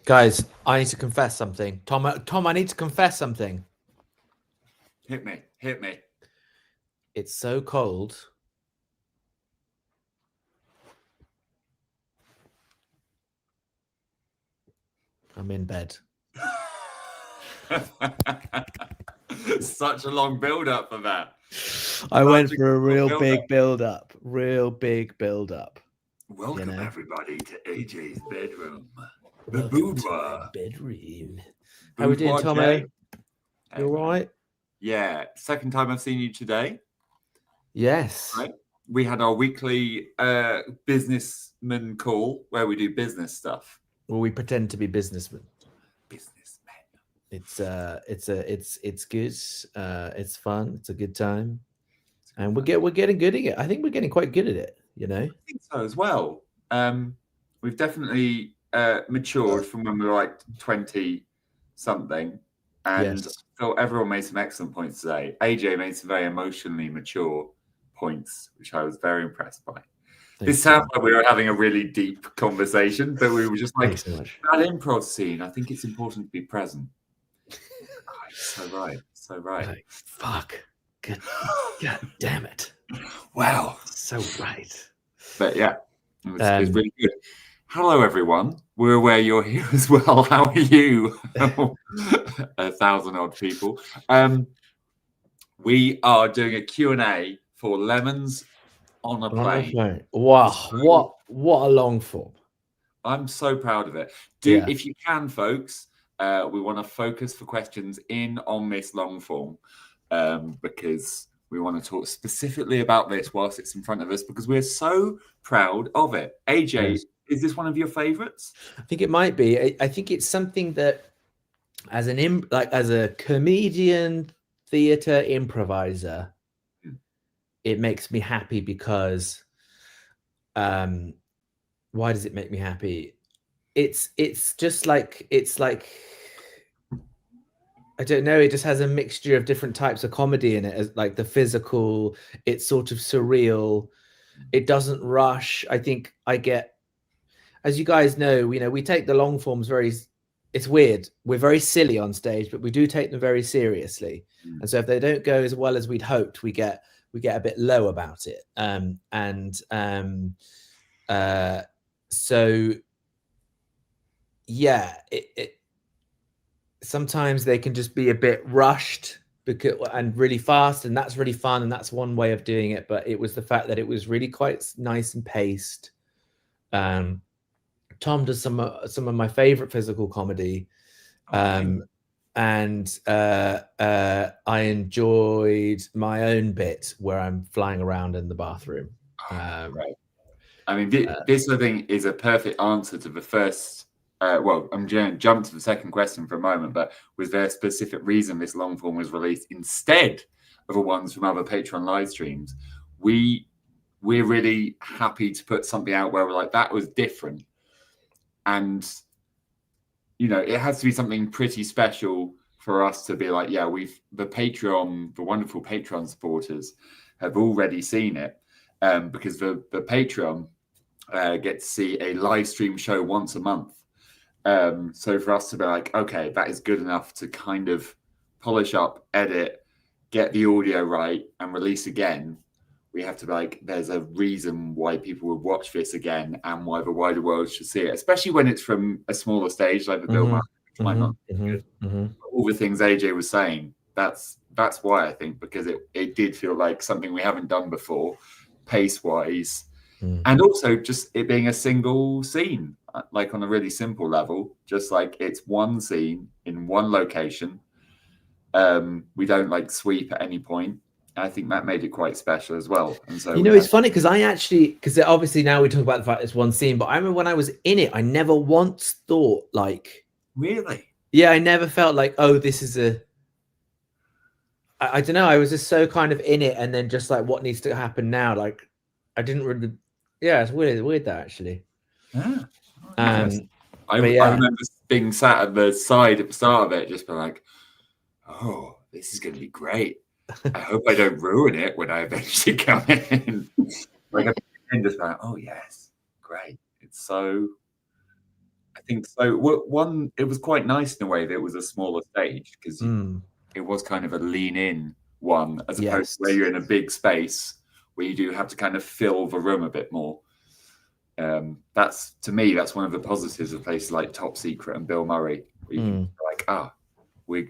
Guys, I need to confess something. Tom, I need to confess something. Hit me. Hit me. It's so cold. I'm in bed. Such a long build up for that. I went Such for a long real build-up. big build up. Real big build up. Welcome everybody to AJ's bedroom. The Welcome to boudoir. my bedroom. How we doing, Boudoir Tomo? Jay. You all right? Yeah. Second time I've seen you today. Yes. Right. We had our weekly businessman call where we do business stuff. Well, we pretend to be businessmen. Businessmen. It's good. It's fun. It's a good time, and we're getting good at it. I think we're getting quite good at it. You know. I think so as well. We've definitely matured from when we were like 20 something, and Yes. I thought everyone made some excellent points today. AJ made some very emotionally mature points, which I was very impressed by. This sounds like we were having a really deep conversation, but we were just like, so much. That improv scene, I think it's important to be present. So right. So right. Like, fuck. God damn it. Wow. So right. But yeah, it's really good. Hello, everyone. We're aware you're here as well. How are you? 1,000 odd people. We are doing a Q&A for Lemons on a Plane. Wow, what a long form. I'm so proud of it. If you can, folks, we want to focus for questions in on this long form because we want to talk specifically about this whilst it's in front of us because we're so proud of it. AJ, is this one of your favorites? I think it might be. I think it's something that as a comedian, theater improviser, it makes me happy because why does it make me happy? It's just like I don't know, it just has a mixture of different types of comedy in it, as like the physical, it's sort of surreal, it doesn't rush. I think I get, as you guys know, we take the long forms it's weird, we're very silly on stage, but we do take them very seriously. And so if they don't go as well as we'd hoped, we get a bit low about it. So yeah, it sometimes they can just be a bit rushed and really fast, and that's really fun, and that's one way of doing it. But it was the fact that it was really quite nice and paced. Tom does some of my favorite physical comedy, and I enjoyed my own bit where I'm flying around in the bathroom. Right. I mean, this I think is a perfect answer to the first. Well, I'm going to jump to the second question for a moment, but was there a specific reason this long form was released instead of the ones from other Patreon live streams? We're really happy to put something out where we're like, that was different. And, it has to be something pretty special for us to be like, yeah, the wonderful Patreon supporters have already seen it because the Patreon get to see a live stream show once a month. So for us to be like, okay, that is good enough to kind of polish up, edit, get the audio right, and release again, we have to be like, there's a reason why people would watch this again and why the wider world should see it, especially when it's from a smaller stage like the Bill Murray, which might not be good. All the things AJ was saying, that's why I think, because it did feel like something we haven't done before, pace-wise, and also just it being a single scene, like on a really simple level, just like it's one scene in one location. We don't like sweep at any point. I think that made it quite special as well. And so it's funny because because obviously now we talk about the fact it's one scene, but I remember when I was in it, I never once thought like, really, I never felt like, oh, this is I don't know, I was just so kind of in it, and then just like what needs to happen now, like I didn't really. It's weird that actually. I remember being sat at the side at the start of it, just being like, oh, this is going to be great. I hope I don't ruin it when I eventually come in. Like, I'm just like, oh yes, great. It's so. I think so. One, it was quite nice in a way that it was a smaller stage because it was kind of a lean in one, as opposed to where you're in a big space where you do have to kind of fill the room a bit more. That's, to me, that's one of the positives of places like Top Secret and Bill Murray, where you can like,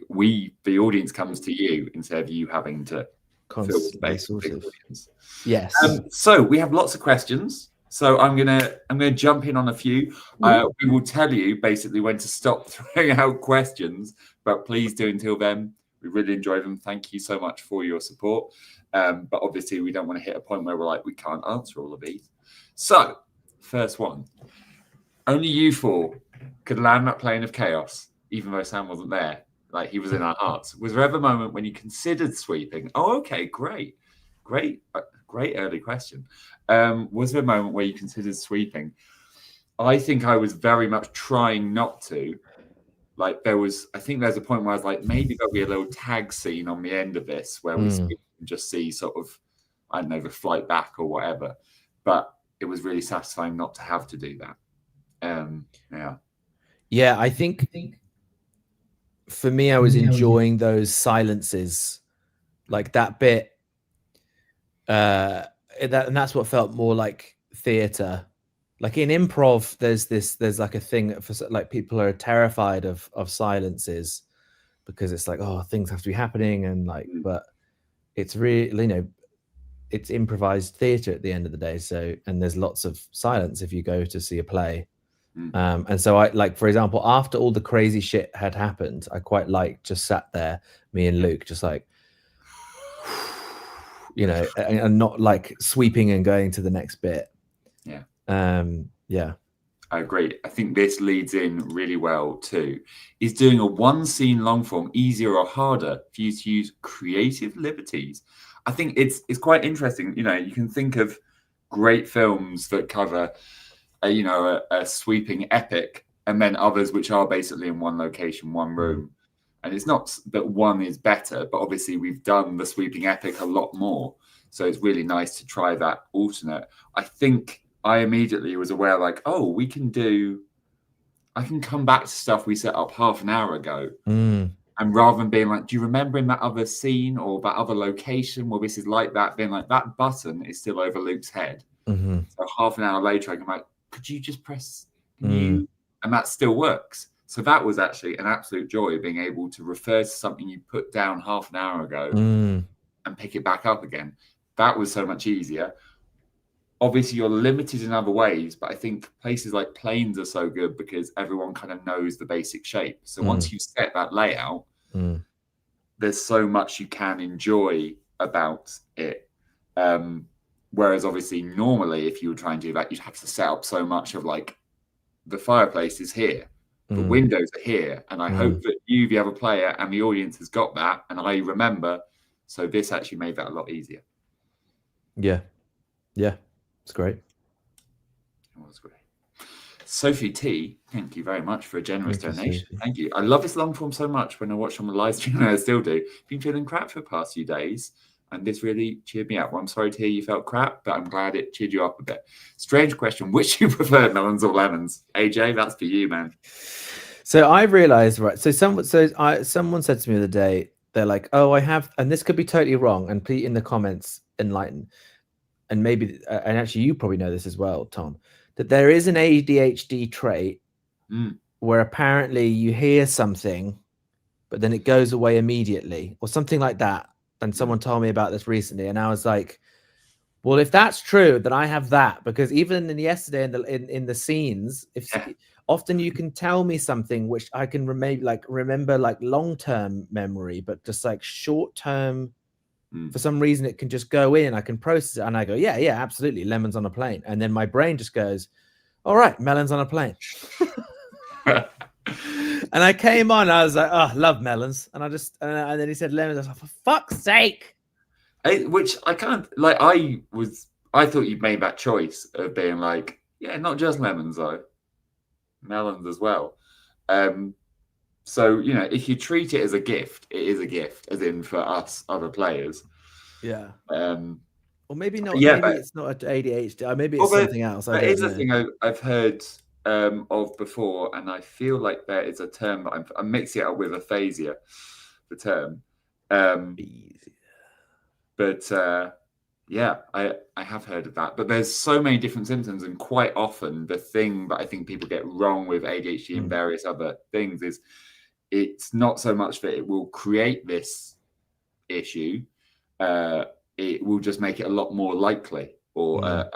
we the audience comes to you instead of you having to fill the space with the audience. Yes. So we have lots of questions. So I'm gonna jump in on a few. We will tell you basically when to stop throwing out questions, but please do until then. We really enjoy them. Thank you so much for your support. But obviously we don't want to hit a point where we're like, we can't answer all of these. So first one. Only you four could land that plane of chaos, even though Sam wasn't there. Like, he was in our hearts. Was there ever a moment when you considered sweeping? Oh, okay, great early question. Was there a moment where you considered sweeping? I think I was very much trying not to. Like, I think there's a point where I was like, maybe there'll be a little tag scene on the end of this where we just see sort of, I don't know, the flight back or whatever. But it was really satisfying not to have to do that. Yeah, I think for me, I was enjoying those silences, like that bit. And that's what felt more like theater. Like in improv, there's like a thing for like people are terrified of silences because it's like, oh, things have to be happening, and like, but it's really, it's improvised theater at the end of the day. So, and there's lots of silence if you go to see a play. And so I, like, for example, after all the crazy shit had happened, I quite just sat there, me and Luke, just like, and not like sweeping and going to the next bit. Yeah. I agree. I think this leads in really well too. Is doing a one scene long form easier or harder for you to use creative liberties? I think it's quite interesting. You can think of great films that cover a sweeping epic, and then others which are basically in one location, one room. And it's not that one is better, but obviously we've done the sweeping epic a lot more. So it's really nice to try that alternate. I think I immediately was aware, like, oh, I can come back to stuff we set up half an hour ago. And rather than being like, do you remember in that other scene or that other location where this is like that, being like, that button is still over Luke's head. So half an hour later, I can like, could you just press new? And that still works. So that was actually an absolute joy, being able to refer to something you put down half an hour ago and pick it back up again. That was so much easier. Obviously, you're limited in other ways, but I think places like planes are so good because everyone kind of knows the basic shape. So once you set that layout, there's so much you can enjoy about it. Whereas obviously, normally, if you were trying to do that, you'd have to set up so much of like, the fireplace is here, the windows are here. And I hope that you, the other player, and the audience has got that. And I remember. So this actually made that a lot easier. Yeah. It's great. It was great. Sophie T, thank you very much for a generous donation. Thank you. I love this long form so much. When I watch on the live stream, and I still do. Been feeling crap for the past few days, and this really cheered me up. Well, I'm sorry to hear you felt crap, but I'm glad it cheered you up a bit. Strange question: which do you prefer, melons or lemons? AJ, that's for you, man. So I realized, right? So someone said to me the other day, they're like, "Oh, I have," and this could be totally wrong. And please, in the comments, enlighten. And maybe, and actually you probably know this as well, Tom, that there is an ADHD trait where apparently you hear something, but then it goes away immediately or something like that. And someone told me about this recently. And I was like, well, if that's true, then I have that, because even in yesterday in the scenes, often you can tell me something which I can remember like long-term memory, but just like short-term, for some reason it can just go in, I can process it, and I go, yeah, absolutely, lemons on a plane. And then my brain just goes, all right, melons on a plane. And I came on, I was like, oh, love melons. And and then he said lemons. I was like, for fuck's sake. Which I can't, like, I thought you made that choice of being like, yeah, not just lemons though, melons as well. So, if you treat it as a gift, it is a gift, as in for us, other players. Yeah. Or maybe not. Yeah, maybe it's not ADHD. Maybe it's something else. That is a thing I've heard of before, and I feel like there is a term that I'm mixing it up with aphasia, the term. But yeah, I have heard of that. But there's so many different symptoms, and quite often the thing that I think people get wrong with ADHD and various other things is it's not so much that it will create this issue, it will just make it a lot more likely, or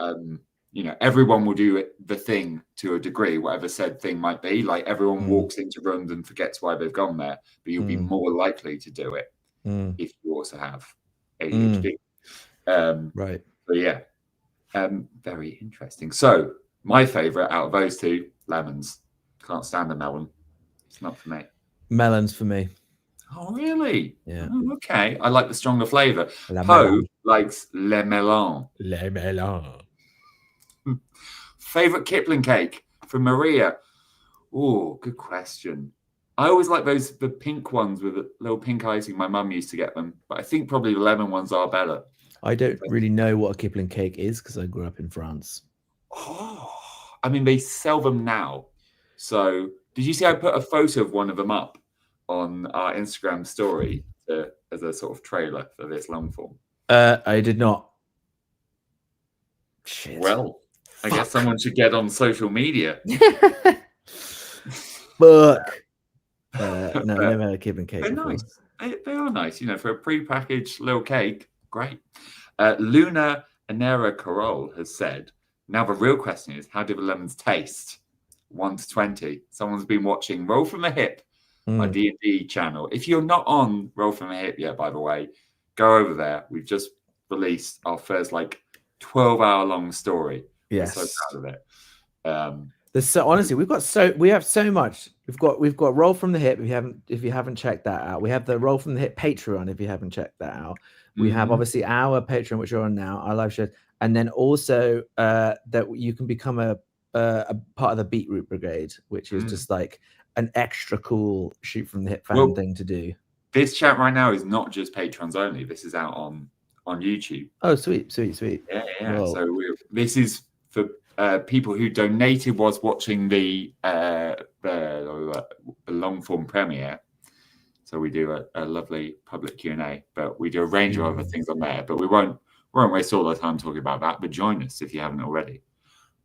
everyone will do the thing to a degree, whatever said thing might be. Like everyone walks into rooms and forgets why they've gone there, but you'll be more likely to do it if you also have ADHD. Right. So yeah, very interesting. So my favorite out of those two, lemons. Can't stand a melon. It's not for me. Melons for me. Oh, really? Yeah. Oh, okay. I like the stronger flavour. Poe melon. likes le melon. Le melon. Favourite Kipling cake from Maria? Oh, good question. I always like the pink ones with a little pink icing. My mum used to get them, but I think probably the lemon ones are better. I don't really know what a Kipling cake is because I grew up in France. Oh, I mean, they sell them now. So, did you see I put a photo of one of them up on our Instagram story as a sort of trailer for this long form? I did not. Shit. Well, I guess someone should get on social media. Fuck. No, I never had a Kipling cake before. Nice. They are nice, for a pre-packaged little cake. Great. Luna Anera Carol has said, now the real question is, how do the lemons taste? 1 to 20. Someone's been watching Roll from the Hip, my D&D channel. If you're not on Roll from the Hip yet, by the way, go over there. We've just released our first 12-hour long story. Yes. I'm so proud of it. There's honestly, we have so much. We've got Roll from the Hip. If you haven't checked that out, we have the Roll from the Hip Patreon. If you haven't checked that out, we have obviously our Patreon, which you're on now, our live shows, and then also that you can become a part of the Beetroot Brigade, which is just like an extra cool shoot from the hip fan thing to do. This chat right now is not just patrons only. This is out on YouTube. Oh, sweet. Yeah. Whoa. So this is for people who donated was watching the long form premiere. So we do a lovely public Q&A, but we do a range of other things on there. But we won't waste all our time talking about that. But join us if you haven't already.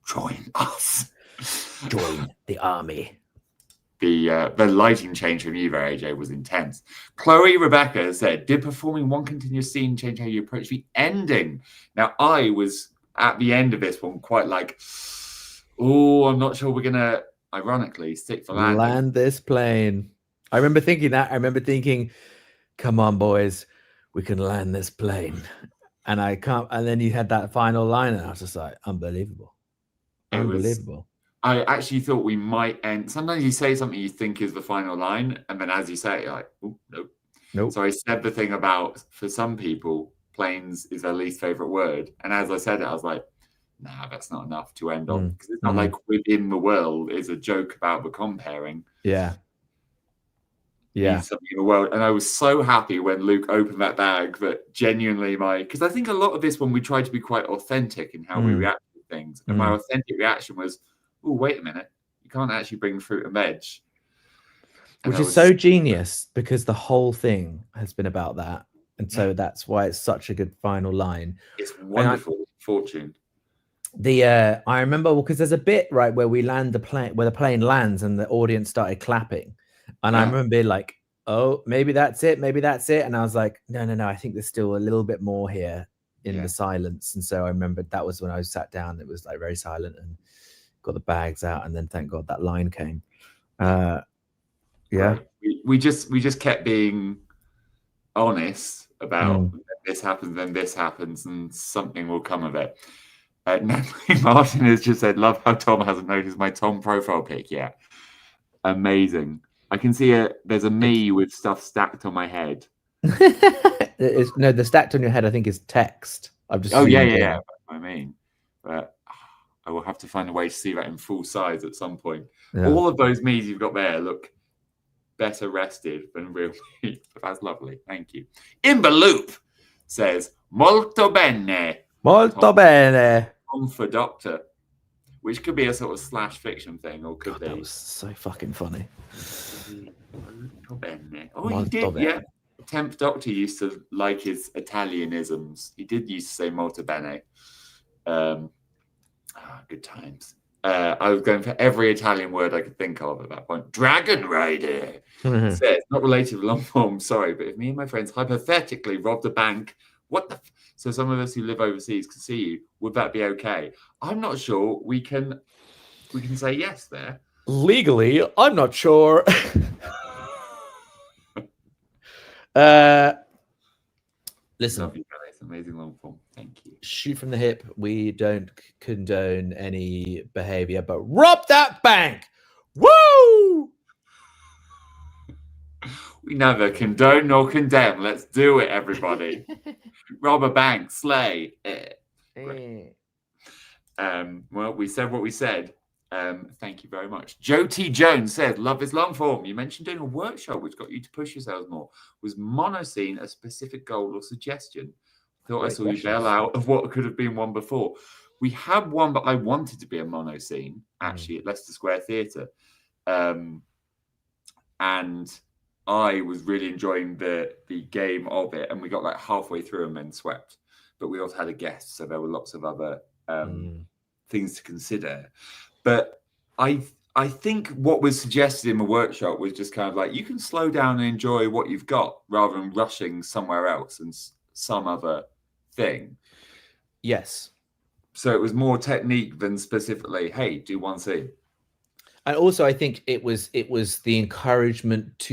Join us. Join the army. The lighting change from you there, AJ, was intense. Chloe Rebecca said, did performing one continuous scene change how you approach the ending? Now, I was at the end of this one quite like, oh, I'm not sure we're going to, ironically, stick for landing. Land this plane. I remember thinking that. I remember thinking, come on, boys, we can land this plane. And I can't. And then you had that final line, and I was just like, unbelievable. Unbelievable. I actually thought we might end. Sometimes you say something you think is the final line, and then as you say it, you're like, oh, nope. So I said the thing about, for some people, planes is their least favorite word. And as I said it, I was like, nah, that's not enough to end on. Because it's not like within the world is a joke about the comparing. Yeah. Something in the world. And I was so happy when Luke opened that bag that genuinely because I think a lot of this one we tried to be quite authentic in how we react to things. And my authentic reaction was, oh, wait a minute, you can't actually bring fruit and veg. Which is so genius because the whole thing has been about that. And so that's why it's such a good final line. It's wonderful fortune. I remember because there's a bit right where we land the plane, where the plane lands and the audience started clapping. And I remember being like, oh, maybe that's it. And I was like, no, I think there's still a little bit more here in the silence. And so I remembered that was when I sat down, it was like very silent and got the bags out. And then thank God that line came. Right. We just kept being honest about this happens, then this happens, and something will come of it. Natalie Martin has just said, love how Tom hasn't noticed my Tom profile pic yet. Amazing. I can see there's a me with stuff stacked on my head. No, the stacked on your head, I think, is text. I've just yeah. That's what I mean. But I will have to find a way to see that in full size at some point. Yeah. All of those me's you've got there look better rested than real me. But that's lovely. Thank you. Imber Loop says, molto bene. Molto bene. Tom for doctor. which could be a sort of slash fiction thing, or could God, be. that was so fucking funny. Oh, he did, yeah. 10th Doctor used to like his Italianisms. He did used to say molto bene. Good times. I was going for every Italian word I could think of at that point. Dragon Rider. Says, not related to long form, sorry, but if me and my friends hypothetically robbed a bank, so some of us who live overseas can see you, would that be okay? I'm not sure. We can say yes there. Legally, I'm not sure. Listen, love you guys. Amazing long form. Thank you. Shoot from the hip. We don't condone any behavior, but rob that bank. Woo! We never condone nor condemn. Let's do it, everybody. Rob a bank, slay. Well, we said what we said. Thank you very much. Joe T. Jones said, love is long form. You mentioned doing a workshop which got you to push yourselves more. Was monoscene a specific goal or suggestion? Thought I saw you bail out of what could have been one before. We had one, but I wanted to be a monoscene, actually, at Leicester Square Theatre. And I was really enjoying the game of it, and we got like halfway through and then swept. But we also had a guest, so there were lots of other things to consider. But I think what was suggested in the workshop was just kind of like, you can slow down and enjoy what you've got rather than rushing somewhere else and some other thing. Yes. So it was more technique than specifically, hey, do one scene. And also, I think it was the encouragement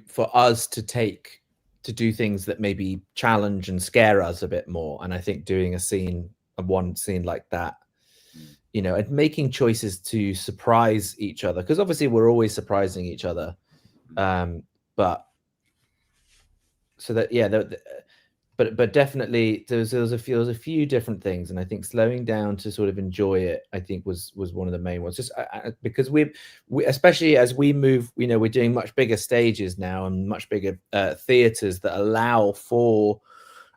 for us to do things that maybe challenge and scare us a bit more. And I think doing one scene like that, and making choices to surprise each other, because obviously we're always surprising each other. But so that, but definitely there was a few different things, and I think slowing down to sort of enjoy it, I think was one of the main ones. Just because we especially as we move, we're doing much bigger stages now and much bigger theaters that allow for,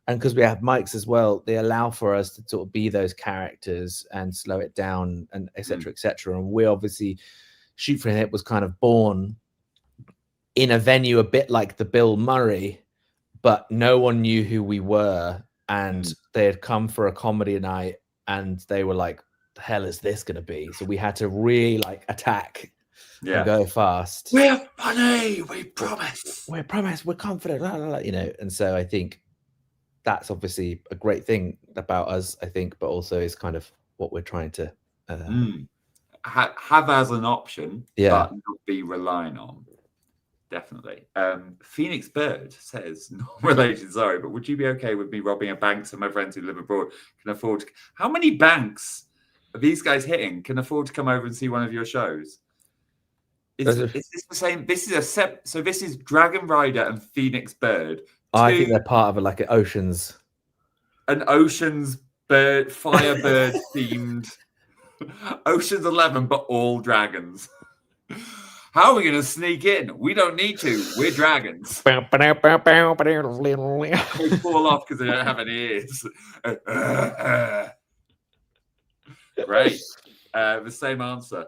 and because we have mics as well, they allow for us to sort of be those characters and slow it down and etc. etc. And we obviously, Shoot from the Hip was kind of born in a venue a bit like the Bill Murray, but no one knew who we were, and they had come for a comedy night, and they were like, "The hell is this going to be?" So we had to really attack and go fast. We're funny. We promise. We're confident. And so I think that's obviously a great thing about us, I think, but also is kind of what we're trying to have as an option, but not be relying on. Definitely. Phoenix Bird says, not related, sorry, but would you be okay with me robbing a bank so my friends who live abroad can afford to... How many banks are these guys hitting can afford to come over and see one of your shows? Is this the same? So this is Dragon Rider and Phoenix Bird. I think they're part of an Oceans. An Oceans bird, Firebird themed Oceans 11, but all dragons. How are we going to sneak in? We don't need to. We're dragons. They fall off because they don't have any ears. Great. The same answer.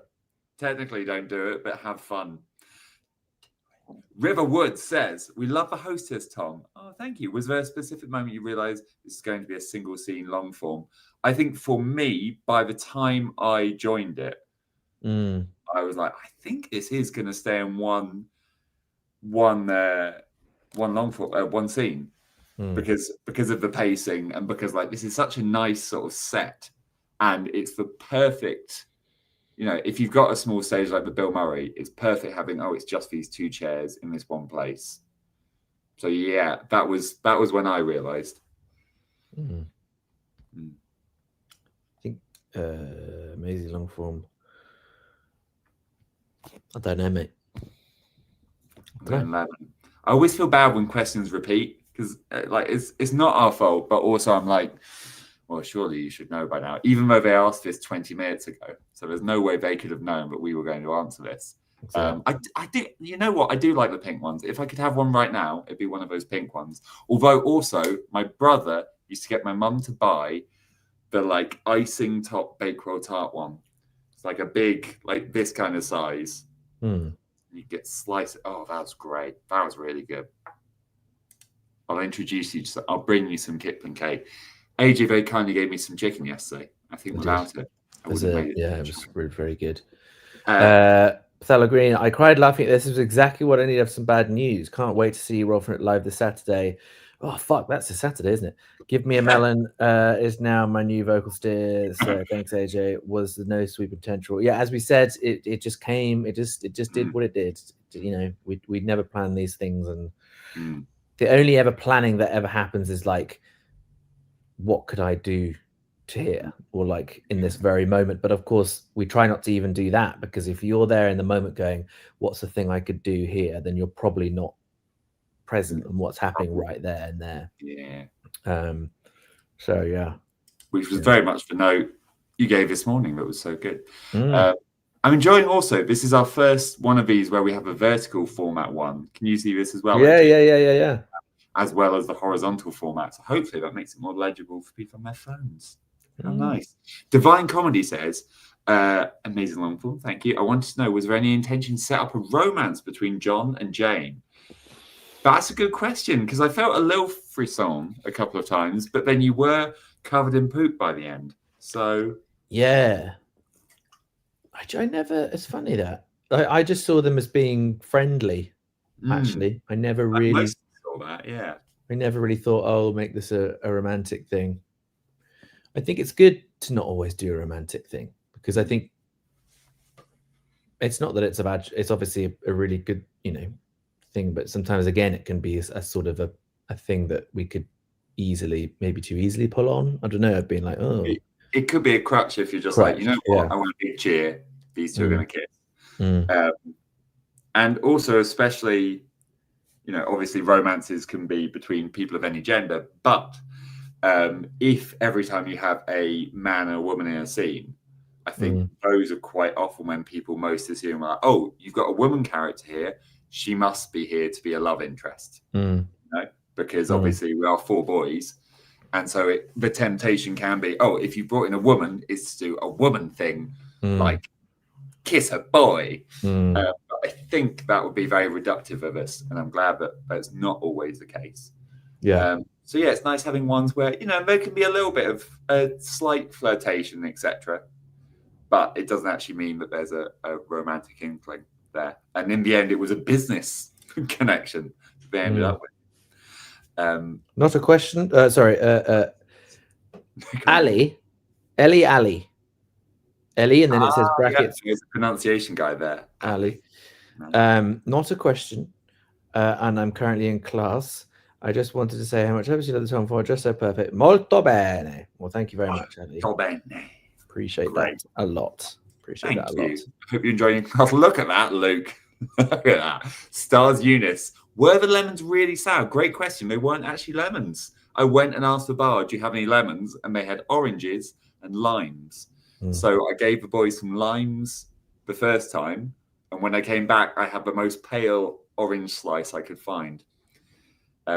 Technically, don't do it, but have fun. River Woods says, we love the hostess, Tom. Oh, thank you. Was there a specific moment you realized this is going to be a single scene long form? I think for me, by the time I joined it, I was like, I think this is going to stay in one long form, one scene, because of the pacing and because this is such a nice sort of set, and it's the perfect. If you've got a small stage like the Bill Murray, it's perfect having, it's just these two chairs in this one place. So yeah, that was when I realized. I think amazing long form. I don't know, mate. I always feel bad when questions repeat because it's not our fault, but also I'm like, well, surely you should know by now, even though they asked this 20 minutes ago. So there's no way they could have known that we were going to answer this. Exactly. I do. You know what? I do like the pink ones. If I could have one right now, it'd be one of those pink ones. Although also my brother used to get my mum to buy the icing top baked roll tart one. It's like a big, like this kind of size. Mm. You get sliced. Oh, that was great. That was really good. I'll introduce you to. I'll bring you some Kipling cake. AJ very kindly gave me some chicken yesterday. I think without it, I wouldn't have made it. Yeah, it was really very good. Thella Green, I cried laughing at this. This was exactly what I need to have some bad news. Can't wait to see you roll from it live this Saturday. Oh fuck, that's a Saturday, isn't it? Give Me a Melon is now my new vocal steer. So thanks, AJ. Was the no sweet potential? Yeah, as we said, it just came. It just did what it did. You know, we'd never planned these things, and the only ever planning that ever happens is like, what could I do to here, or like in this very moment? But of course, we try not to even do that, because if you're there in the moment going, what's the thing I could do here, then you're probably not present in what's happening right there and there. So yeah, which was very much the note you gave this morning that was so good. I'm enjoying also, this is our first one of these where we have a vertical format one. Can you see this as well? Yeah. As well as the horizontal format. So hopefully that makes it more legible for people on their phones. How nice. Divine Comedy says, amazing long form, thank you. I wanted to know, was there any intention to set up a romance between John and Jane? That's a good question, because I felt a little frisson a couple of times, but then you were covered in poop by the end. So yeah, I never. It's funny that I just saw them as being friendly. Actually, I never really saw that. Yeah, I never really thought, oh, make this a romantic thing. I think it's good to not always do a romantic thing, because I think it's not that it's a bad. It's obviously a really good, thing, but sometimes again it can be a sort of a thing that we could maybe too easily pull on. I don't know, being like, oh, it could be a crutch if you're just like, you know what, I want a big cheer, these two are going to kiss. And also, especially, obviously romances can be between people of any gender, but if every time you have a man and a woman in a scene, I think those are quite often when people most assume, like, oh, you've got a woman character here, she must be here to be a love interest, because obviously we are 4 boys, and so the temptation can be, oh, if you brought in a woman, it's to do a woman thing, like kiss a boy. But I think that would be very reductive of us, and I'm glad that that's not always the case. So yeah, it's nice having ones where there can be a little bit of a slight flirtation, etc., but it doesn't actually mean that there's a romantic inkling there. And in the end, it was a business connection they ended up with. Not a question. Sorry, Ali, Ellie, and then it says brackets. There's a pronunciation guy there. Ali. Not a question. And I'm currently in class. I just wanted to say how much I you love the song for. Just so perfect. Molto bene. Well, thank you very much, Ali. Molto bene. Appreciate that a lot. Appreciate that a lot. I hope you're enjoying your class. Look at that, Luke. Look at that. Stars Eunice. Were the lemons really sour? Great question. They weren't actually lemons. I went and asked the bar, do you have any lemons? And they had oranges and limes. So I gave the boys some limes the first time. And when I came back, I had the most pale orange slice I could find,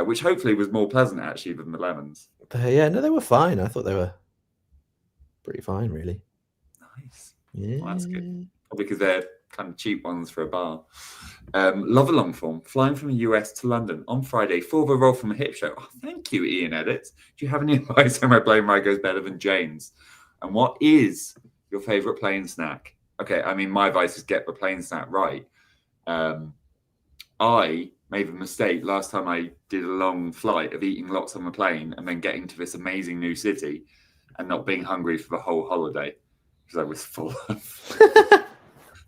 which hopefully was more pleasant, actually, than the lemons. Yeah, no, they were fine. I thought they were pretty fine, really. Nice. Yeah. Well, that's good. Probably because they're kind of cheap ones for a bar. Love a long form. Flying from the US to London on Friday for the roll from a hip show. Oh, thank you, Ian Edits. Do you have any advice on my plane ride goes better than Jane's? And what is your favourite plane snack? Okay, I mean, my advice is get the plane snack right. I made the mistake last time I did a long flight of eating lots on the plane and then getting to this amazing new city and not being hungry for the whole holiday because I was full of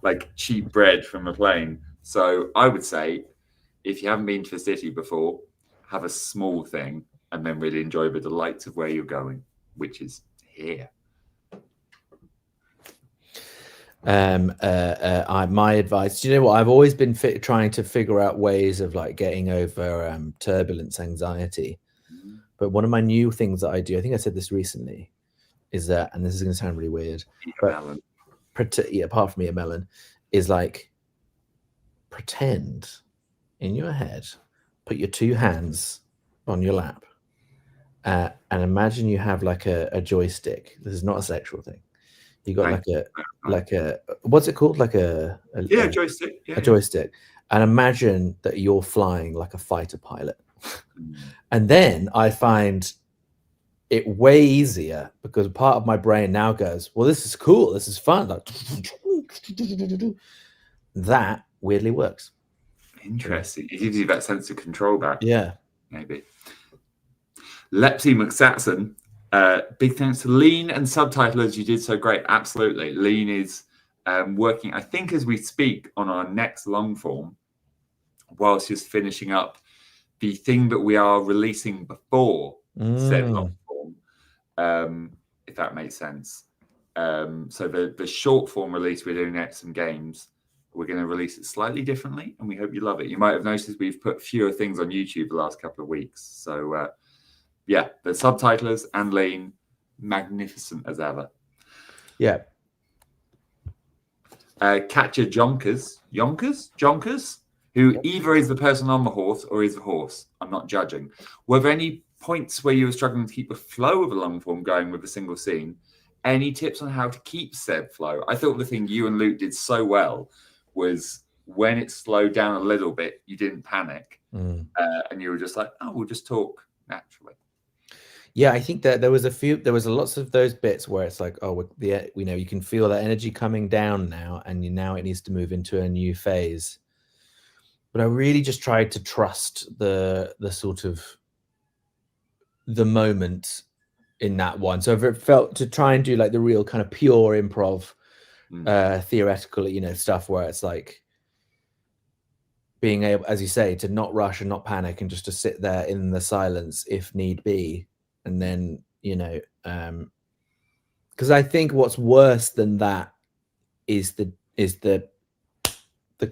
like cheap bread from the plane. So I would say, if you haven't been to the city before, have a small thing and then really enjoy the delights of where you're going, which is here. My advice, do you know what? I've always been trying to figure out ways of like getting over turbulence anxiety. But one of my new things that I do, I think I said this recently, is that, and this is going to sound really weird, but apart from eat a melon, is like pretend in your head, put your 2 hands on your lap, and imagine you have like a joystick. This is not a sexual thing. You got like a what's it called? Like a joystick. a joystick. And imagine that you're flying like a fighter pilot. And then I find it way easier because part of my brain now goes, well, this is cool. This is fun. Like, that weirdly works. Interesting. It gives you that sense of control back. Yeah. Maybe. Lepsy McSatson, big thanks to Lean and Subtitlers. You did so great. Absolutely. Lean is working, I think, as we speak on our next long form, whilst just finishing up the thing that we are releasing before said long form, if that makes sense. So the short form release we're doing next, some games, we're going to release it slightly differently, and we hope you love it. You might have noticed we've put fewer things on YouTube the last couple of weeks. So, yeah, the Subtitlers and Lean, magnificent as ever. Yeah. Catcher Jonkers, who either is the person on the horse or is the horse. I'm not judging. Were there any points where you were struggling to keep the flow of a long form going with a single scene? Any tips on how to keep said flow? I thought the thing you and Luke did so well was when it slowed down a little bit, you didn't panic. And you were just like, oh, we'll just talk naturally. Yeah, I think that there was lots of those bits where it's like, oh, you can feel that energy coming down now, and now it needs to move into a new phase. But I really just tried to trust the sort of the moment in that one. So if it felt to try and do like the real kind of pure improv, theoretical, stuff where it's like being able, as you say, to not rush and not panic and just to sit there in the silence if need be. And then, because I think what's worse than that is the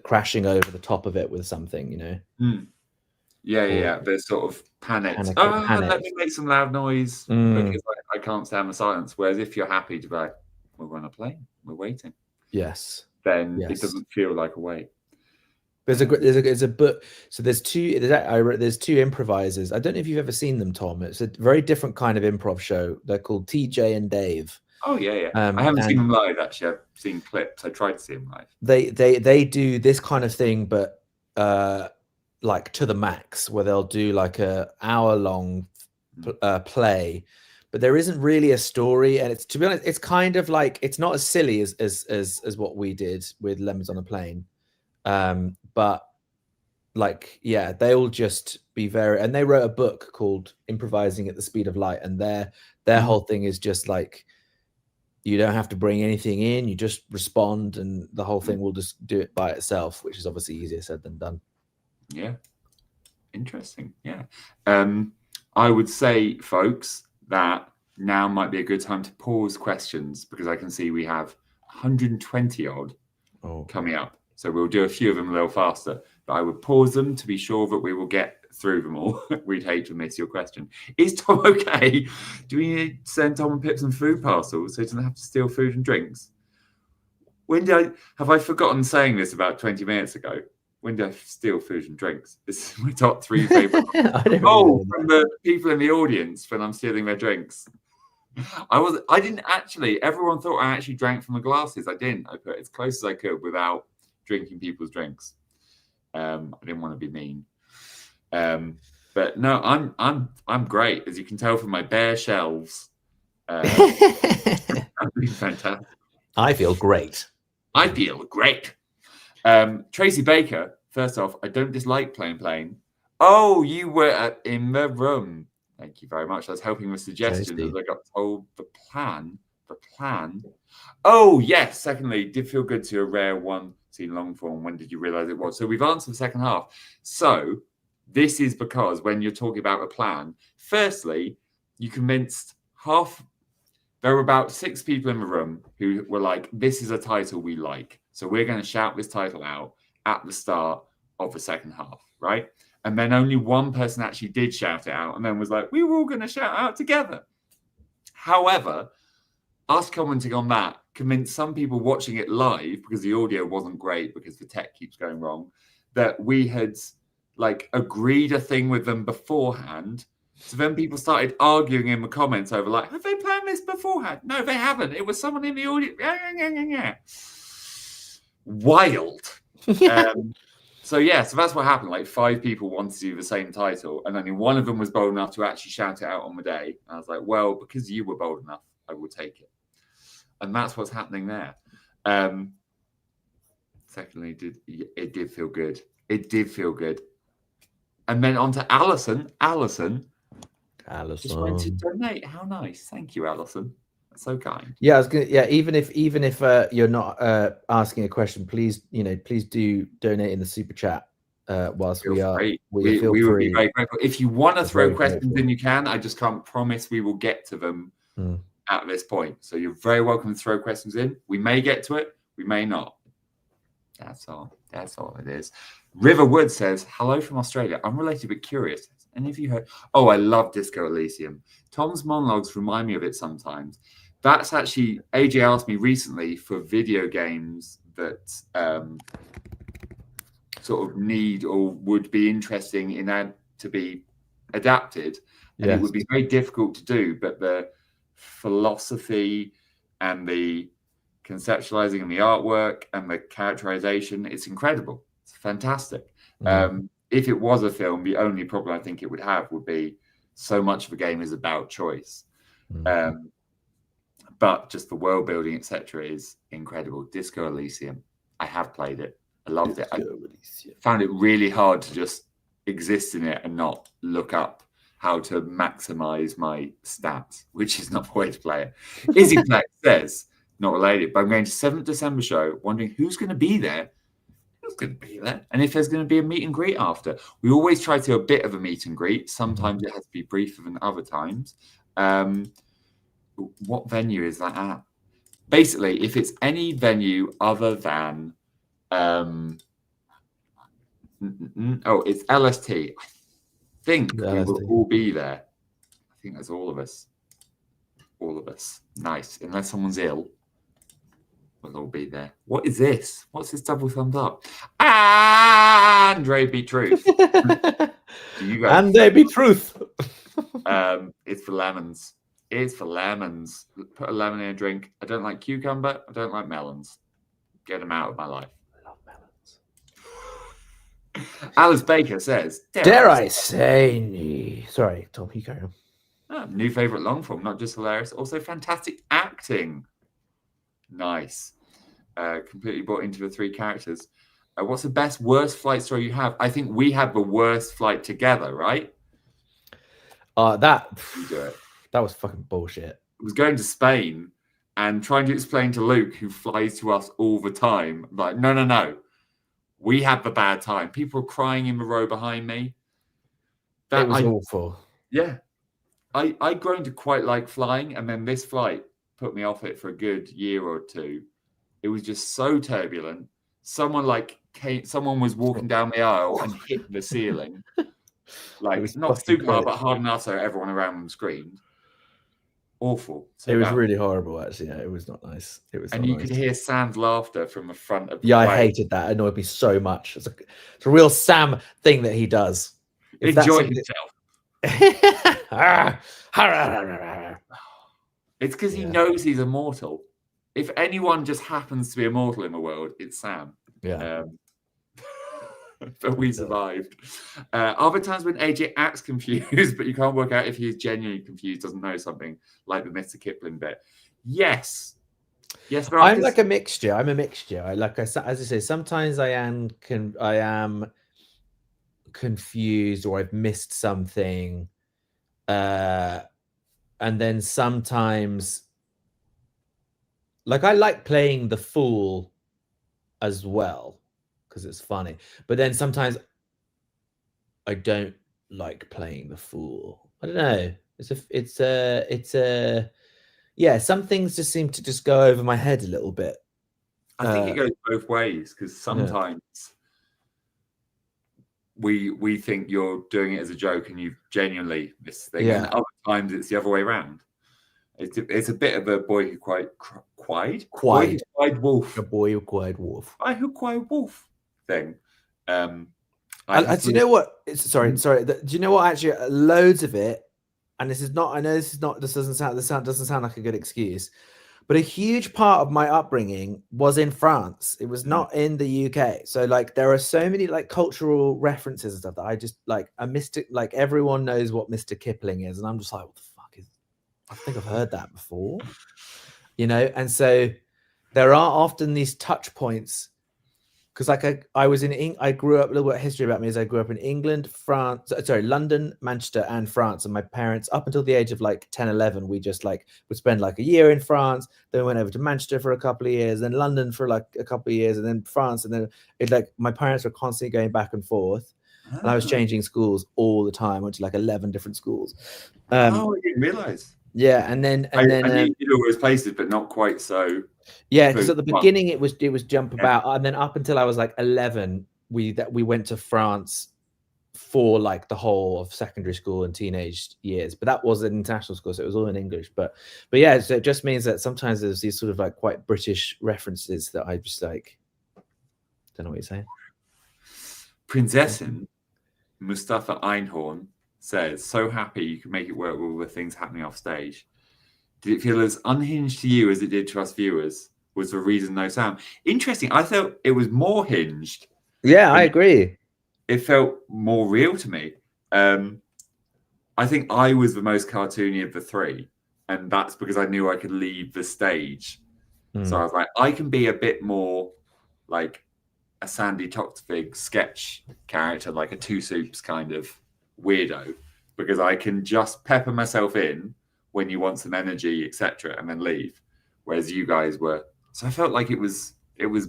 crashing over the top of it with something, Yeah. The sort of panic. Let me make some loud noise because I can't stand the silence. Whereas if you're happy to be like, we're on a plane, we're waiting. Yes. Then it doesn't feel like a wait. There's a book. So there's two improvisers. I don't know if you've ever seen them, Tom. It's a very different kind of improv show. They're called TJ and Dave. Oh yeah. I haven't seen them live actually. I've seen clips. I tried to see them live. They do this kind of thing, but like to the max, where they'll do like a hour-long play, but there isn't really a story, and to be honest, it's kind of like it's not as silly as what we did with Lemons on a Plane. But like, yeah, they'll just be and they wrote a book called Improvising at the Speed of Light, and their whole thing is just like, you don't have to bring anything in, you just respond, and the whole thing will just do it by itself, which is obviously easier said than done. Yeah. Interesting. Yeah. I would say, folks, that now might be a good time to pause questions, because I can see we have 120 odd coming up. So we'll do a few of them a little faster, but I would pause them to be sure that we will get through them all. We'd hate to miss your question. Is Tom okay? Do we need to send Tom and Pip some food parcels so he doesn't have to steal food and drinks? Have I forgotten saying this about 20 minutes ago? When did I steal food and drinks? This is my top 3 favorite. From the people in the audience when I'm stealing their drinks. I didn't actually. Everyone thought I actually drank from the glasses. I didn't. I put it as close as I could without drinking people's drinks. I didn't want to be mean. But no, I'm great, as you can tell from my bare shelves. Fantastic. I feel great. Tracy Baker, first off, I don't dislike playing plane. Oh, you were in the room. Thank you very much. That's helping with suggestions as I got told the plan. Oh, yes. Secondly, did feel good to a rare one scene long form. When did you realize it was? So we've answered the second half. So this is because when you're talking about a plan, firstly, you convinced there were about 6 people in the room who were like, this is a title we like. So we're going to shout this title out at the start of the second half, right? And then only one person actually did shout it out and then was like, we were all going to shout out together. However, us commenting on that convinced some people watching it live, because the audio wasn't great because the tech keeps going wrong, that we had like agreed a thing with them beforehand So then people started arguing in the comments over like, have they planned this beforehand? No, they haven't. It was someone in the audience. Wild. So that's what happened. Like 5 people wanted to do the same title, and only one of them was bold enough to actually shout it out on the day. And I was like, well, because you were bold enough, I will take it. And that's what's happening there. Secondly, it did feel good. It did feel good. And then on to Alison. Alison just went to donate. How nice. Thank you, Alison. That's so kind. Yeah, I was gonna. Yeah, even if you're not asking a question, please do donate in the super chat whilst we would be very grateful. If you want to throw questions in, you can. I just can't promise we will get to them at this point. So you're very welcome to throw questions in. We may get to it. We may not. That's all. That's all it is. River Wood says, hello from Australia. I'm related but curious. Any of you heard? Oh, I love Disco Elysium. Tom's monologues remind me of it sometimes. That's actually, AJ asked me recently for video games that sort of need or would be interesting in that to be adapted. And it would be very difficult to do, but the philosophy and the conceptualizing and the artwork and the characterization, it's incredible. It's fantastic. If it was a film, the only problem I think it would have would be so much of the game is about choice. But just the world building, etc., is incredible. Disco Elysium. I have played it. I loved it. I found it really hard to just exist in it and not look up how to maximize my stats, which is not the way to play it. Izzy Black says, not related, but I'm going to 7th December show, wondering who's going to be there. Who's going to be there? And if there's going to be a meet and greet after. We always try to do a bit of a meet and greet. Sometimes it has to be briefer than other times. What venue is that at? Basically, if it's any venue other than it's LST. I think we will all be there. I think that's all of us. All of us. Nice. Unless someone's ill, we'll all be there. What is this? What's this double thumbs up? Andre be truth. Andre be truth. It's for lemons. It's for lemons. Put a lemon in a drink. I don't like cucumber. I don't like melons. Get them out of my life. I love melons. Alice Baker says, Dare I say? Sorry, Tom, you carry on. New favorite long form, not just hilarious, also fantastic acting. Nice. Completely bought into the 3 characters. What's the best, worst flight story you have? I think we had the worst flight together, right? You do it. That was fucking bullshit. It was going to Spain and trying to explain to Luke, who flies to us all the time, like, no. We had the bad time. People were crying in the row behind me. It was awful. Yeah. I'd grown to quite like flying, and then this flight put me off it for a good year or 2. It was just so turbulent. Someone was walking down the aisle and hit the ceiling. Like, not super hard, but hard enough so everyone around them screamed. Awful. So it was really horrible, actually. Yeah, it was not nice. And you could hear Sam's laughter from the front of the plane. I hated that. It annoyed me so much. It's a real Sam thing that he does. Enjoy himself. It's because he knows he's immortal. If anyone just happens to be immortal in the world, it's Sam. Yeah. But we survived. Are there times when AJ acts confused, but you can't work out if he's genuinely confused, doesn't know something, like the Mr. Kipling bit? Yes. I'm like a mixture. I'm a mixture. As I say, sometimes I am confused or I've missed something, and then sometimes, like, I like playing the fool as well, because it's funny, but then sometimes I don't like playing the fool. I don't know. Some things just seem to just go over my head a little bit. I think it goes both ways, because sometimes we think you're doing it as a joke and you genuinely this thing, and other times it's the other way around. It's a bit of a boy who cried wolf. A boy who cried wolf. I who cried wolf thing. Do you know what? Sorry. Do you know what? Actually, loads of it and this is not, I know this is not, this doesn't sound like a good excuse, but a huge part of my upbringing was in France. It was not in the UK. So like there are so many like cultural references and stuff that I just like like everyone knows what Mr. Kipling is, and I'm just like, what the fuck is, I think I've heard that before, you know. And so there are often these touch points, because like I was I grew up, a little bit of history about me is I grew up in England, France, sorry, London, Manchester, and France. And my parents, up until the age of like 10, 11, we just like would spend like a year in France. Then we went over to Manchester for a couple of years, then London for like a couple of years, and then France. And then it like my parents were constantly going back and forth. And I was changing schools all the time. I went to like 11 different schools. I didn't realize. Yeah, and then I knew you always places, but not quite so. Yeah, because at the beginning it was jump about, and then up until I was like 11, we went to France for like the whole of secondary school and teenage years. But that was an international school, so it was all in English. But yeah, so it just means that sometimes there's these sort of like quite British references that I just like don't know what you're saying. Prinzessin Mustafa Einhorn says, "So happy you can make it work with all the things happening off stage. Did it feel as unhinged to you as it did to us viewers? Was the reason no sound?" Interesting. I thought it was more hinged. Yeah, I agree. It felt more real to me. I think I was the most cartoony of the three, and that's because I knew I could leave the stage. So I was like, I can be a bit more like a Sandy Toksvig sketch character, like a Two Soups kind of weirdo, because I can just pepper myself in when you want some energy, etc., and then leave. Whereas you guys were, so I felt like it was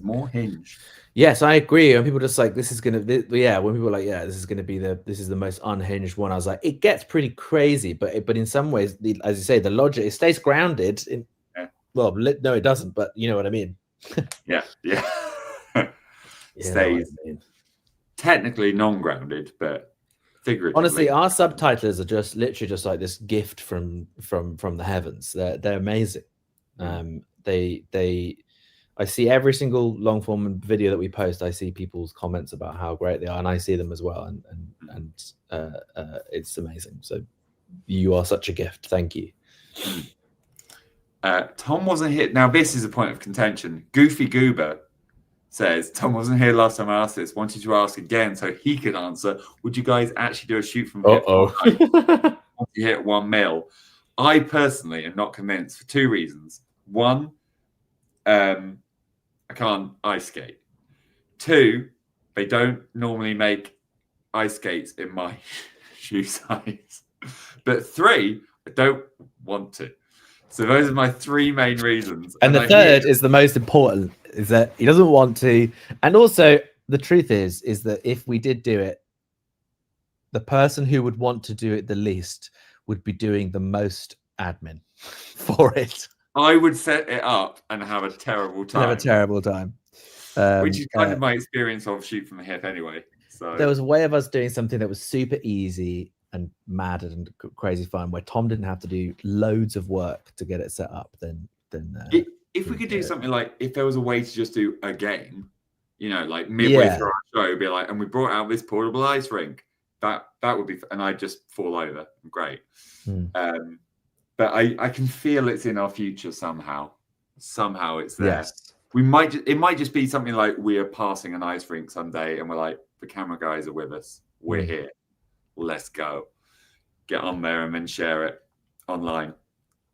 more hinged. Yes, I agree. And people just like, this is gonna, yeah. When people are like, yeah, this is the most unhinged one. I was like, it gets pretty crazy, but in some ways, as you say, the logic, it stays grounded. Well, no, it doesn't. But you know what I mean. Yeah. Stays technically non-grounded, but figuratively. Honestly, our subtitles are just literally just like this gift from the heavens. They're amazing. I see every single long form video that we post. I see people's comments about how great they are, and I see them as well. And it's amazing. So you are such a gift. Thank you. Tom wasn't here. Now this is a point of contention. Goofy Goober says, Tom wasn't here last time I asked this. Wanted to ask again so he could answer. Would you guys actually do a shoot from here? Once you hit 1 mil? I personally am not convinced for two reasons. One, I can't ice skate. Two, they don't normally make ice skates in my shoe size. But three, I don't want to. So those are my three main reasons. And the third is the most important, is that he doesn't want to. And also, the truth is that if we did do it, the person who would want to do it the least would be doing the most admin for it. I would set it up and have a terrible time. Which is kind of my experience of shoot from the hip anyway. So there was a way of us doing something that was super easy and mad and crazy fun, where Tom didn't have to do loads of work to get it set up. Then if we could do something like, if there was a way to just do a game, you know, like midway through our show, be like, and we brought out this portable ice rink. That would be, and I'd just fall over. Great. But I can feel it's in our future somehow. Somehow it's there. Yes. It might just be something like, we are passing an ice rink someday and we're like, the camera guys are with us. We're here. Let's go. Get on there and then share it online.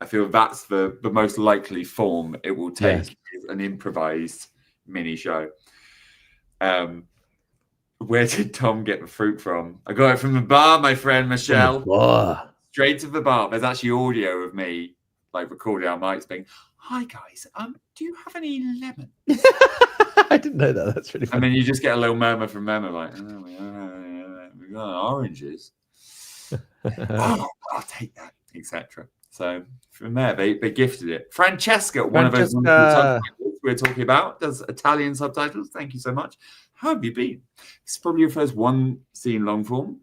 I feel that's the most likely form it will take, is an improvised mini show. Where did Tom get the fruit from? I got it from the bar, my friend Michelle. Straight to the bar. There's actually audio of me like recording our mics being, "Hi guys, do you have any lemon?" I didn't know that. That's really funny. And then you just get a little murmur from them like, we got oranges. I'll take that, etc. So from there, they gifted it. Francesca, one of those subtitles we're talking about, does Italian subtitles. Thank you so much. How have you been? This is probably your first one scene long form.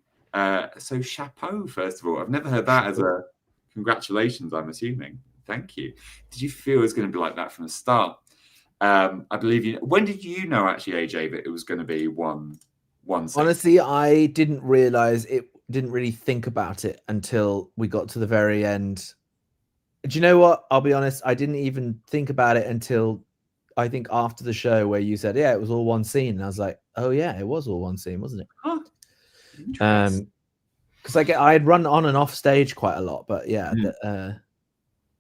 So chapeau, first of all. I've never heard that as a congratulations, I'm assuming. Thank you. Did you feel it was going to be like that from the start? I believe when did you know actually, AJ, that it was going to be one scene? Honestly, I didn't realize it. didn't really think about it until we got to the very end. Do you know what? I'll be honest. I didn't even think about it until I think after the show where you said, "Yeah, it was all one scene," and I was like, "Oh yeah, it was all one scene, wasn't it?" Huh. Interesting. Because I had run on and off stage quite a lot, but yeah,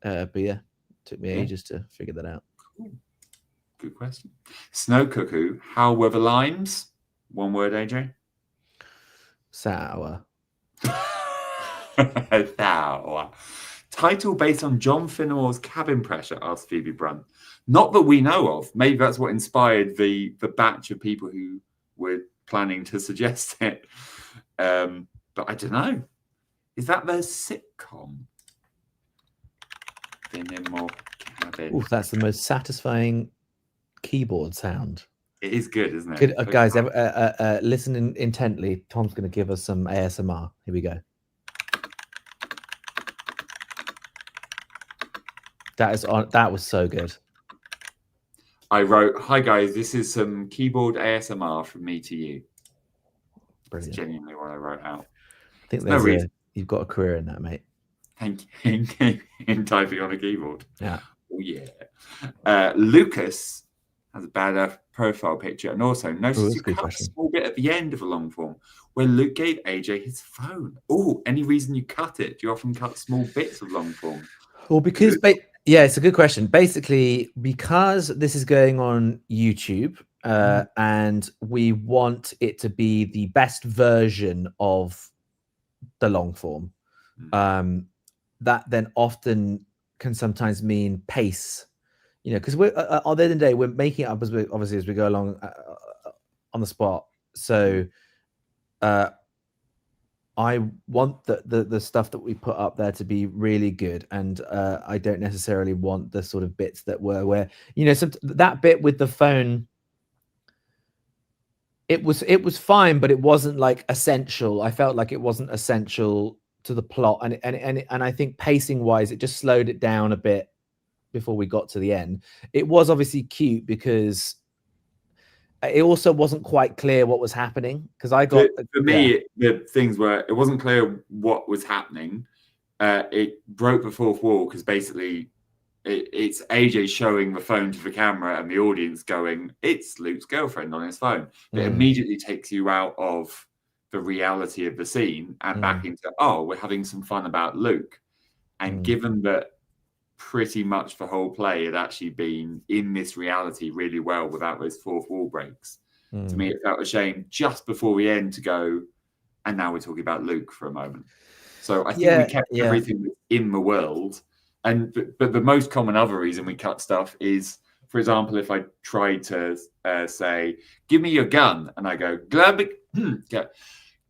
but yeah, it took me ages to figure that out. Cool. Good question. Snow Cuckoo. How were the limes? One word, AJ. Sour. Sour. Title based on John Finnemore's Cabin Pressure, asked Phoebe Brunt. Not that we know of. Maybe that's what inspired the batch of people who were planning to suggest it. But I don't know. Is that their sitcom? Finnemore Cabin. Ooh, that's the most satisfying keyboard sound. It is good, isn't it? Good, guys, listen intently. Tom's going to give us some ASMR. Here we go. That was so good. I wrote, "Hi guys, this is some keyboard ASMR from me to you." Brilliant. That's genuinely what I wrote out. I think you've got a career in that, mate. Thank you. In typing on a keyboard. Yeah. Oh yeah. Lucas has a bad profile picture, and also notice you cut a small bit at the end of a long form where Luke gave AJ his phone. Oh, any reason you cut it? Do you often cut small bits of long form? Well, because it's a good question. Basically, because this is going on YouTube, and we want it to be the best version of the long form, that then often can sometimes mean pace. You know, because we're at the end of the day, we're making it up as we go along on the spot. So I want the stuff that we put up there to be really good, and I don't necessarily want the sort of bits that were where, you know, that bit with the phone. It was fine, but it wasn't like essential. I felt like it wasn't essential to the plot, and I think pacing wise, it just slowed it down a bit before we got to the end. It was obviously cute because it also wasn't quite clear what was happening, because I got for me the things were, it wasn't clear what was happening. It broke the fourth wall because basically it's AJ showing the phone to the camera and the audience going, "It's Luke's girlfriend on his phone." It immediately takes you out of the reality of the scene and back into, oh, we're having some fun about Luke. And given that pretty much the whole play had actually been in this reality really well without those fourth wall breaks, to me it felt a shame just before we end to go, and now we're talking about Luke for a moment. So I think we kept everything in the world. But the most common other reason we cut stuff is, for example, if I tried to say, "Give me your gun," and I go,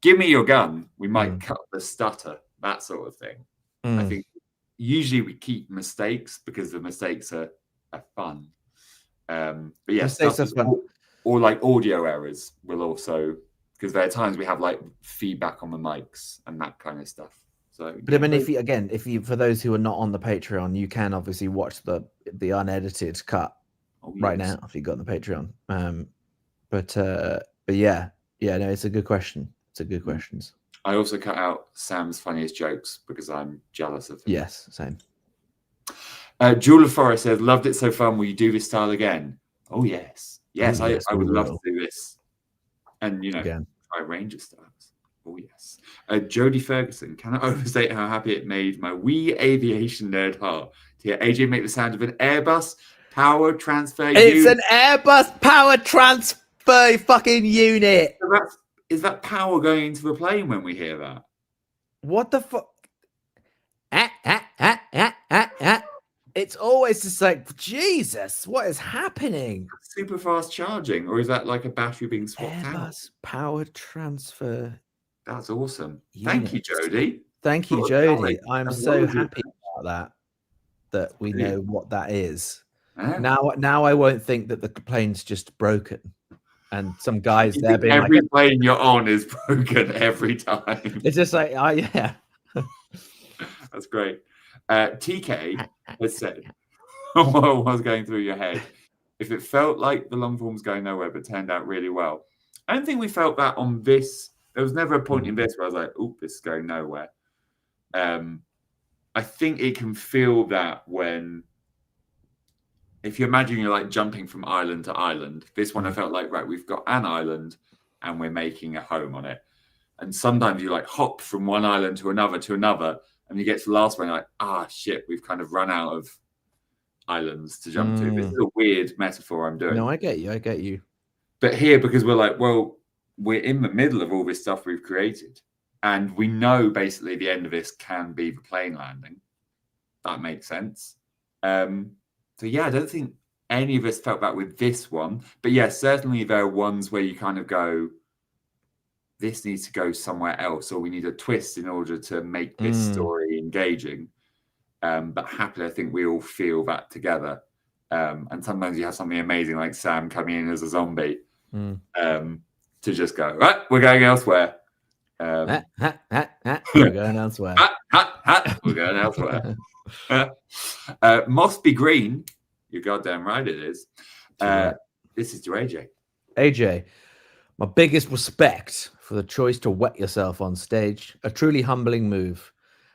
"Give me your gun," we might cut the stutter, that sort of thing. I think usually we keep mistakes because the mistakes are fun. But yeah, stuff or like audio errors will also, because there are times we have like feedback on the mics and that kind of stuff. So, but I mean, if you for those who are not on the Patreon, you can obviously watch the unedited cut right now if you got on the Patreon. But yeah, no, it's a good question. It's a good question. I also cut out Sam's funniest jokes because I'm jealous of him. Yes, same. Jewel of Forest says, "Loved it so fun. Will you do this style again?" Oh yes, I would love to do this, and you know, try a range of styles. Oh yes. Jodie Ferguson, can I overstate how happy it made my wee aviation nerd heart to hear AJ make the sound of an Airbus power transfer unit? It's an Airbus power transfer fucking unit. So is that power going into the plane when we hear that? What the fuck? It's always just like, Jesus, what is happening? Super fast charging, or is that like a battery being swapped out? Airbus power transfer. That's awesome. Thank you, Jodie. Thank you, Jodie. I'm so happy about that we know what that is. Now I won't think that the plane's just broken and some guys there being every plane you're on is broken every time. It's just like, oh yeah. That's great. TK has said, what was going through your head? If it felt like the long form's going nowhere but turned out really well. I don't think we felt that on this There was never a point in this where I was like, "Oh, this is going nowhere." I think it can feel that when, if you imagine you're like jumping from island to island, this one I felt like, right, we've got an island and we're making a home on it. And sometimes you like hop from one island to another, and you get to the last one, you're like, shit, we've kind of run out of islands to jump to. This is a weird metaphor I'm doing. No, I get you. But here, because we're like, well, we're in the middle of all this stuff we've created, and we know basically the end of this can be the plane landing. That makes sense. So yeah, I don't think any of us felt that with this one. But yeah, certainly there are ones where you kind of go, this needs to go somewhere else, or we need a twist in order to make this story engaging. But happily, I think we all feel that together. And sometimes you have something amazing like Sam coming in as a zombie to just go, right, we're going elsewhere. We're going elsewhere. We're going elsewhere. Must be green. You're goddamn right it is. This is to AJ. AJ, my biggest respect for the choice to wet yourself on stage. A truly humbling move.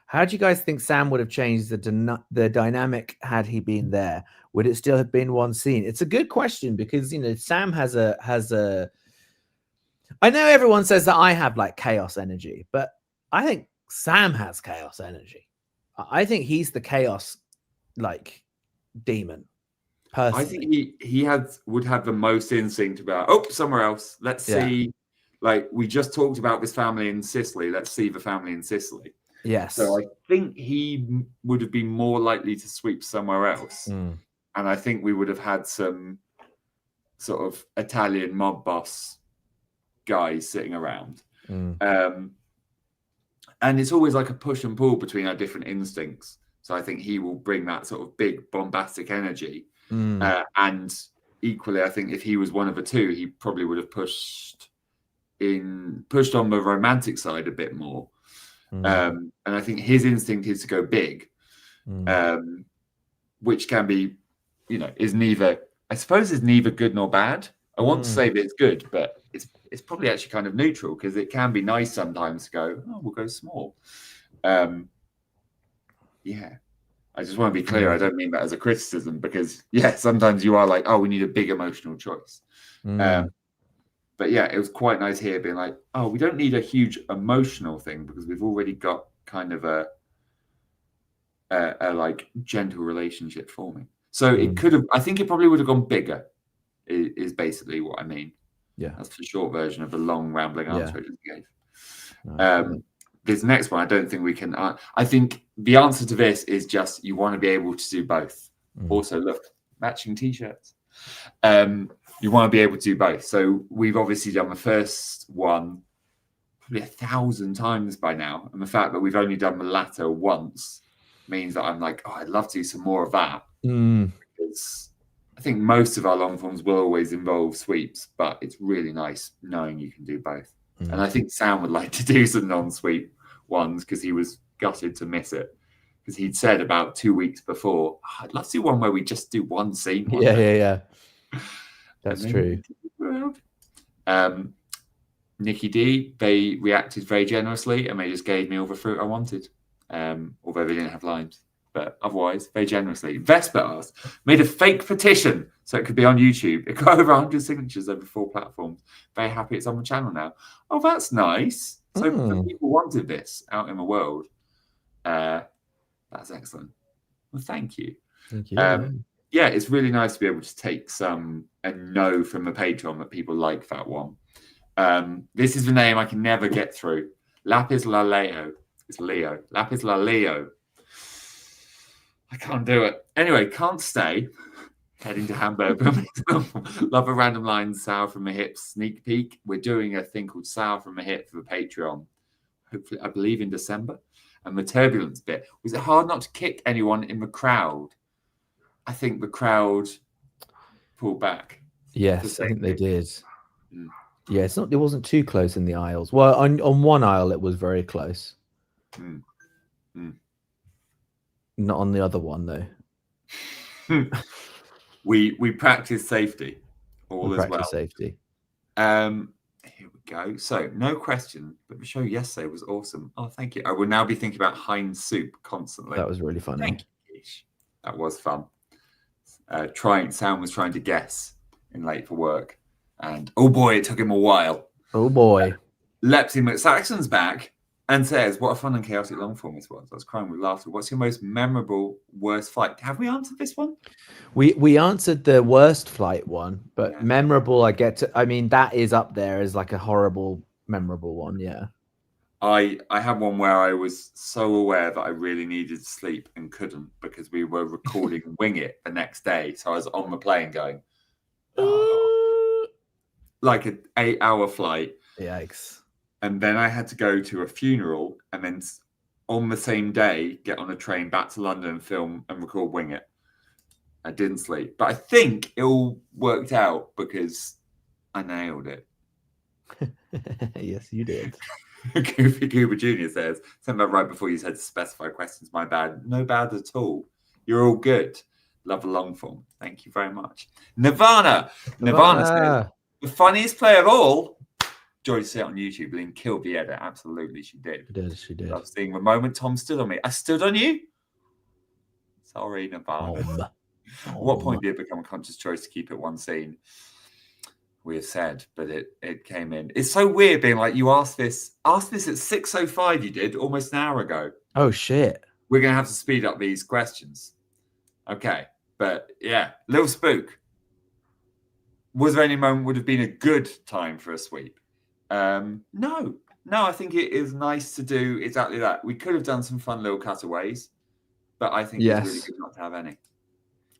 How do you guys think Sam would have changed the dynamic had he been there? Would it still have been one scene? It's a good question because, you know, Sam has a. I know everyone says that I have like chaos energy, but I think Sam has chaos energy. I think he's the chaos like demon. Personally. I think he would have the most instinct about somewhere else. Let's see. Like we just talked about this family in Sicily. Let's see the family in Sicily. Yes. So I think he would have been more likely to sweep somewhere else. And I think we would have had some sort of Italian mob boss guys sitting around. And it's always like a push and pull between our different instincts. So I think he will bring that sort of big bombastic energy. And equally, I think if he was one of the two, he probably would have pushed on the romantic side a bit more. And I think his instinct is to go big, which can be, you know, is neither good nor bad. I want to say that it's good, but it's probably actually kind of neutral because it can be nice sometimes to go, we'll go small. Yeah. I just want to be clear. I don't mean that as a criticism because, sometimes you are like, we need a big emotional choice. But yeah, it was quite nice here being like, we don't need a huge emotional thing because we've already got kind of a like gentle relationship forming. So it could have, I think it probably would have gone bigger is basically what I mean. Yeah. That's the short version of the long rambling answer I just gave. This next one, I don't think we can. I think the answer to this is just you want to be able to do both. Also, look, matching t-shirts. You want to be able to do both. So we've obviously done the first one probably 1,000 times by now. And the fact that we've only done the latter once means that I'm like, I'd love to do some more of that. Because I think most of our long forms will always involve sweeps, but it's really nice knowing you can do both. And I think Sam would like to do some non-sweep ones because he was gutted to miss it. Because he'd said about 2 weeks before, I'd love to do one where we just do one scene. Yeah. That's true. Nikki D, they reacted very generously and they just gave me all the fruit I wanted. Although they didn't have limes. But otherwise, very generously. Vesper asked, made a fake petition so it could be on YouTube. It got over 100 signatures over 4 platforms. Very happy it's on the channel now. Oh, that's nice. So the people wanted this out in the world. That's excellent. Well, thank you. Thank you. Yeah, it's really nice to be able to take some and know from the Patreon that people like that one. This is the name I can never get through. Lapis Laleo. It's Leo. Lapis Laleo. I can't do it. Anyway, can't stay. Heading to Hamburg. Love a random line, sour from the hip sneak peek. We're doing a thing called sour from the hip for the Patreon. Hopefully, I believe in December. And the turbulence bit. Was it hard not to kick anyone in the crowd? I think the crowd pulled back. Yes, I think they did. Yeah, it wasn't too close in the aisles. Well, on one aisle it was very close. Not on the other one though. We practice safety all as well. Safety. Here we go. So, no question, but the show yesterday was awesome. Oh, thank you. I will now be thinking about Heinz soup constantly. That was really funny. Thank you, Kish. That was fun. Sam was trying to guess in Late for Work. And oh boy, it took him a while. Oh boy. Lepsy McSaxon's back and says, what a fun and chaotic long form this was. I was crying with laughter. What's your most memorable worst flight? Have we answered this one? We answered the worst flight one, but memorable, I mean, that is up there as like a horrible, memorable one. Yeah. I had one where I was so aware that I really needed sleep and couldn't because we were recording Wing It the next day. So I was on the plane going, oh, like an 8-hour flight. Yikes. And then I had to go to a funeral and then on the same day, get on a train back to London and film and record Wing It. I didn't sleep, but I think it all worked out because I nailed it. Yes, you did. Goofy Cooper Jr. says, sent that right before you said to specify questions. My bad. No bad at all. You're all good. Love a long form. Thank you very much. Nirvana says, the funniest player of all. Joy to see it on YouTube. Lynn killed the edit. Absolutely, she did. She did. Love seeing the moment Tom stood on me. I stood on you? Sorry, Nirvana. At what point did it become a conscious choice to keep it one scene? We have said, but it came in. It's so weird being like, you asked this at 6:05 you did, almost an hour ago. Oh, shit. We're going to have to speed up these questions. Okay, but yeah, Little Spook. Was there any moment would have been a good time for a sweep? No, I think it is nice to do exactly that. We could have done some fun little cutaways, but I think it's really good not to have any.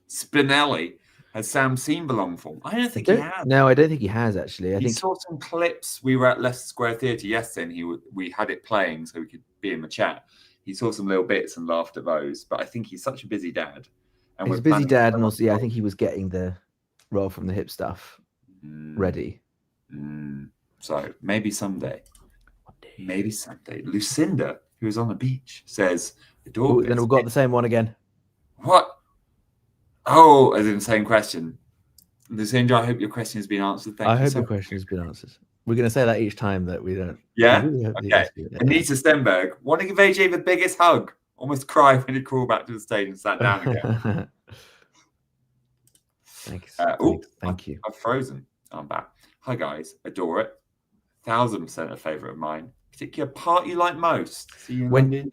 Spinelli, has Sam seen the long form? I don't think he has. No, I don't think he has actually. I think saw some clips. We were at Leicester Square Theatre yesterday, and we had it playing so we could be in the chat. He saw some little bits and laughed at those. But I think he's such a busy dad. And he's a busy dad, and also, I think he was getting the roll from the hip stuff ready. So maybe someday. Maybe someday. Lucinda, who is on the beach, says, then we've got the same one again. What? Oh, as in the same question. Lucinda, I hope your question has been answered. Thank you. I hope your question has been answered. We're going to say that each time that we don't. Yeah? Okay. Anita Stenberg, want to give AJ the biggest hug. Almost cried when he crawled back to the stage and sat down again. Thanks. Thank you. I've frozen. I'm back. Hi, guys. Adore it. 1000% a favourite of mine. Particular part you like most?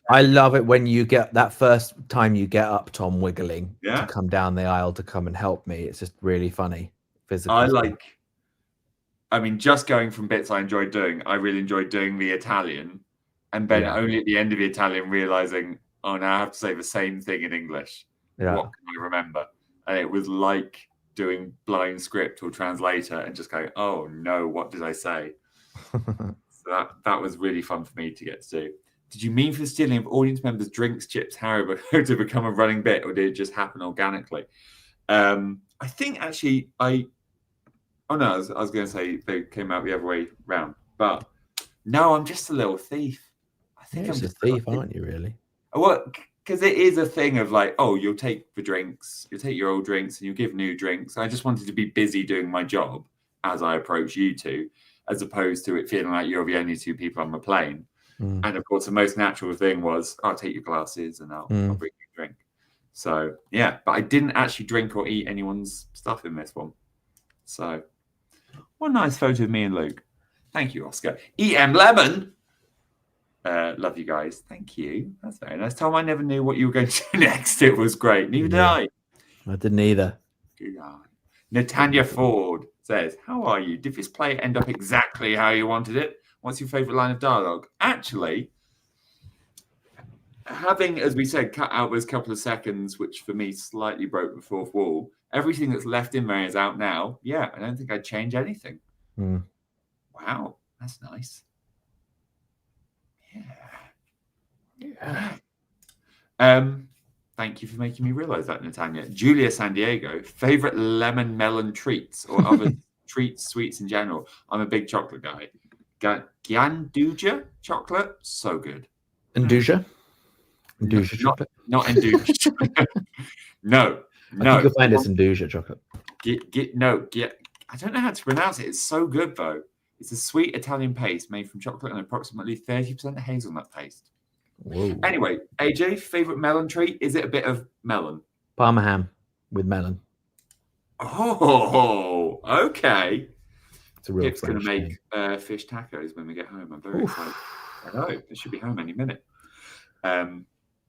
I love it when you get that first time you get up, Tom, wiggling to come down the aisle to come and help me. It's just really funny. I mean, just going from bits I enjoyed doing, I really enjoyed doing the Italian, and then only at the end of the Italian realizing, oh, now I have to say the same thing in English. Yeah. What can I remember? And it was like doing blind script or translator and just going, oh no, what did I say? So that was really fun for me to get to do. Did you mean for the stealing of audience members' drinks, chips, Haribo to become a running bit, or did it just happen organically? I think actually I was going to say they came out the other way round, but no, I'm just a little thief. I think I'm just a thief, aren't you? Really? Well, because it is a thing of like, oh, you'll take the drinks, you'll take your old drinks, and you'll give new drinks. I just wanted to be busy doing my job as I approach you two, as opposed to it feeling like you're the only two people on the plane. And of course, the most natural thing was, I'll take your glasses and I'll bring you a drink. So yeah, but I didn't actually drink or eat anyone's stuff in this one. So what a nice photo of me and Luke. Thank you, Oscar. EM Lemon. Love you guys. Thank you. That's very nice. Tom, I never knew what you were going to do next. It was great. Neither did I. I didn't either. Good eye. Natanya Ford says, how are you? Did this play end up exactly how you wanted it? What's your favorite line of dialogue? Actually, having, as we said, cut out those couple of seconds, which for me slightly broke the fourth wall, everything that's left in there is out now. Yeah, I don't think I'd change anything. Wow, that's nice. Yeah. Thank you for making me realize that, Natanya. Julia San Diego, favorite lemon melon treats or other treats, sweets in general. I'm a big chocolate guy. Gyanduja chocolate, so good. Nduja? Nduja chocolate? Not Nduja. No. I think you'll find it's Nduja chocolate. I don't know how to pronounce it. It's so good though. It's a sweet Italian paste made from chocolate and approximately 30% hazelnut paste. Whoa. Anyway, AJ, favorite melon treat? Is it a bit of melon? Parma ham with melon. Oh, okay. It's a real Pip's going to French make thing. fish tacos when we get home. I'm very excited. I know. It should be home any minute.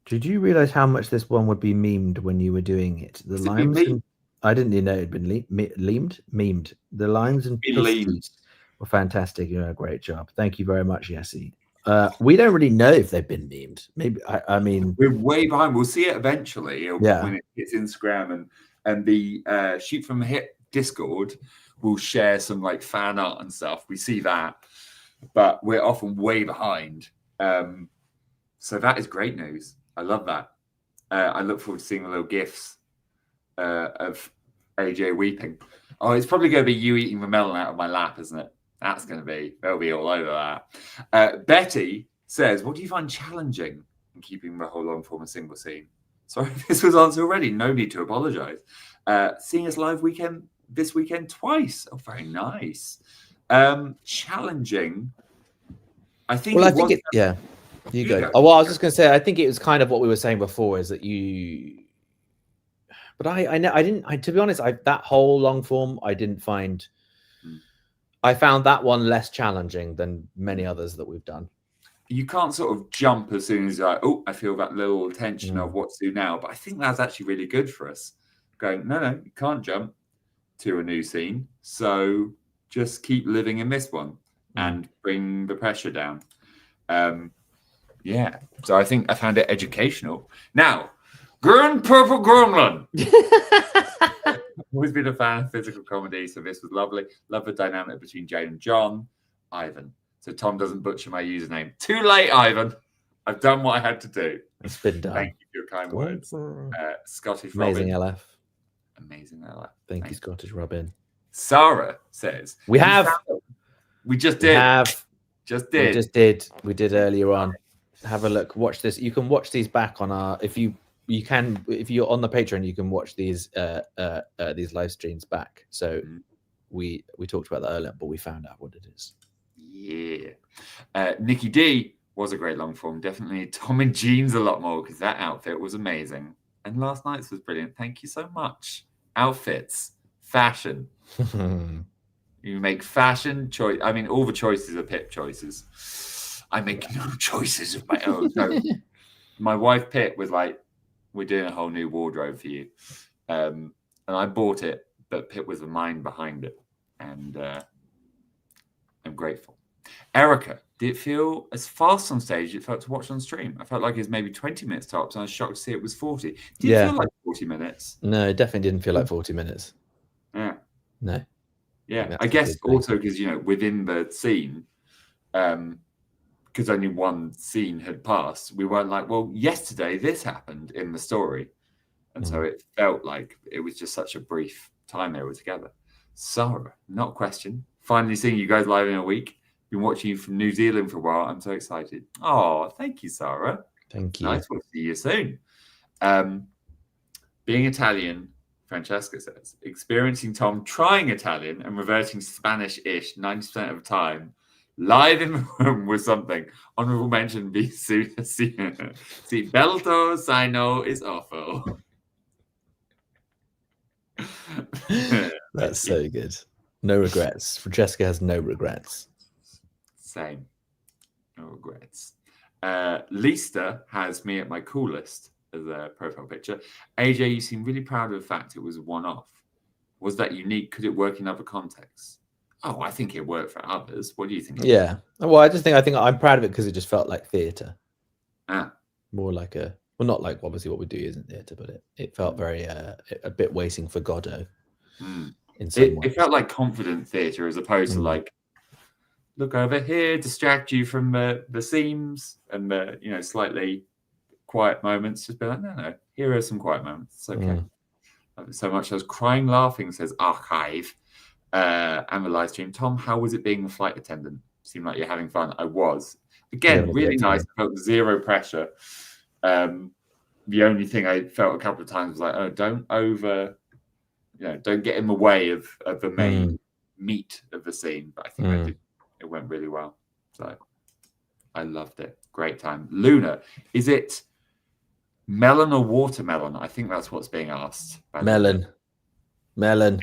Did you realize how much this one would be memed when you were doing it? The limes and I didn't even know it'd been memed. The limes and pisties were fantastic. You know, a great job. Thank you very much, Jesse. We don't really know if they've been memed. Maybe I mean we're way behind. We'll see it eventually when it hits Instagram and the Shoot from the Hip Discord will share some like fan art and stuff. We see that, but we're often way behind. So that is great news. I love that. I look forward to seeing the little gifs of AJ weeping. Oh, it's probably going to be you eating the melon out of my lap, isn't it? That's going to be, they'll be all over that. Betty says, what do you find challenging in keeping the whole long form a single scene? Sorry, this was answered already. No need to apologize. Seeing us live this weekend twice. Oh, very nice. Challenging. I think. Well, I think yeah. You go. Oh, well, I was just going to say, I think it was kind of what we were saying before, is that you. But I didn't. To be honest, that whole long form, I didn't find. I found that one less challenging than many others that we've done. You can't sort of jump as soon as you're like, oh, I feel that little tension of what to do now. But I think that's actually really good for us. Going, no, you can't jump to a new scene. So just keep living in this one and bring the pressure down. Yeah. So I think I found it educational. Now, Green Purple Gremlin. Always been a fan of physical comedy, so this was lovely. Love the dynamic between Jane and John. Ivan. So Tom doesn't butcher my username. Too late, Ivan. I've done what I had to do. It's been done. Thank you for your kind words. Scottish Amazing Robin. LF. Amazing LF. Thank you, Scottish Robin. Sarah says, we just did earlier on. Have a look. Watch this. You can watch these back on our. If you're on the Patreon, you can watch these live streams back. So we talked about that earlier, but we found out what it is. Yeah. Nikki D was a great long form. Definitely Tom in jeans a lot more because that outfit was amazing. And last night's was brilliant. Thank you so much. Outfits, fashion. You make fashion choice. I mean, all the choices are Pip choices. I make no choices of my own. No. My wife Pip was like, we're doing a whole new wardrobe for you. And I bought it, but Pip was the mind behind it. And I'm grateful. Erica, did it feel as fast on stage as it felt to watch on stream? I felt like it was maybe 20 minutes tops, and I was shocked to see it was 40. Did it feel like 40 minutes? No, it definitely didn't feel like 40 minutes. Yeah. No. Yeah. I guess also because, within the scene, because only one scene had passed, we weren't like, well, yesterday this happened in the story. And so it felt like it was just such a brief time they were together. Sarah, not a question. Finally seeing you guys live in a week. Been watching you from New Zealand for a while. I'm so excited. Oh, thank you, Sarah. Thank you. Nice. We'll see you soon. Being Italian, Francesca says, experiencing Tom trying Italian and reverting Spanish-ish 90% of the time, live in the room was something. Honorable mention, see Belto Sino is awful. That's so good. No regrets. Francesca has no regrets. Same. No regrets. Lista has me at my coolest as a profile picture. AJ, you seem really proud of the fact it was a one-off. Was that unique? Could it work in other contexts? Oh, I think it worked for others. What do you think? Yeah. Well, I think I'm proud of it because it just felt like theatre. More like not like obviously what we do isn't theatre, but it felt very a bit waiting for Godot. In some ways. It felt like confident theatre as opposed to like, look over here, distract you from the seams and the slightly quiet moments. Just be like, no, here are some quiet moments. It's okay. So much. I was crying, laughing, says Archive. And the live stream. Tom, how was it being a flight attendant? Seemed like you're having fun. I was. Again, really nice. I felt zero pressure. The only thing I felt a couple of times was like, oh, don't get in the way of the main meat of the scene. But I think I did It went really well. So I loved it. Great time. Luna, is it melon or watermelon? I think that's what's being asked. Melon. Melon.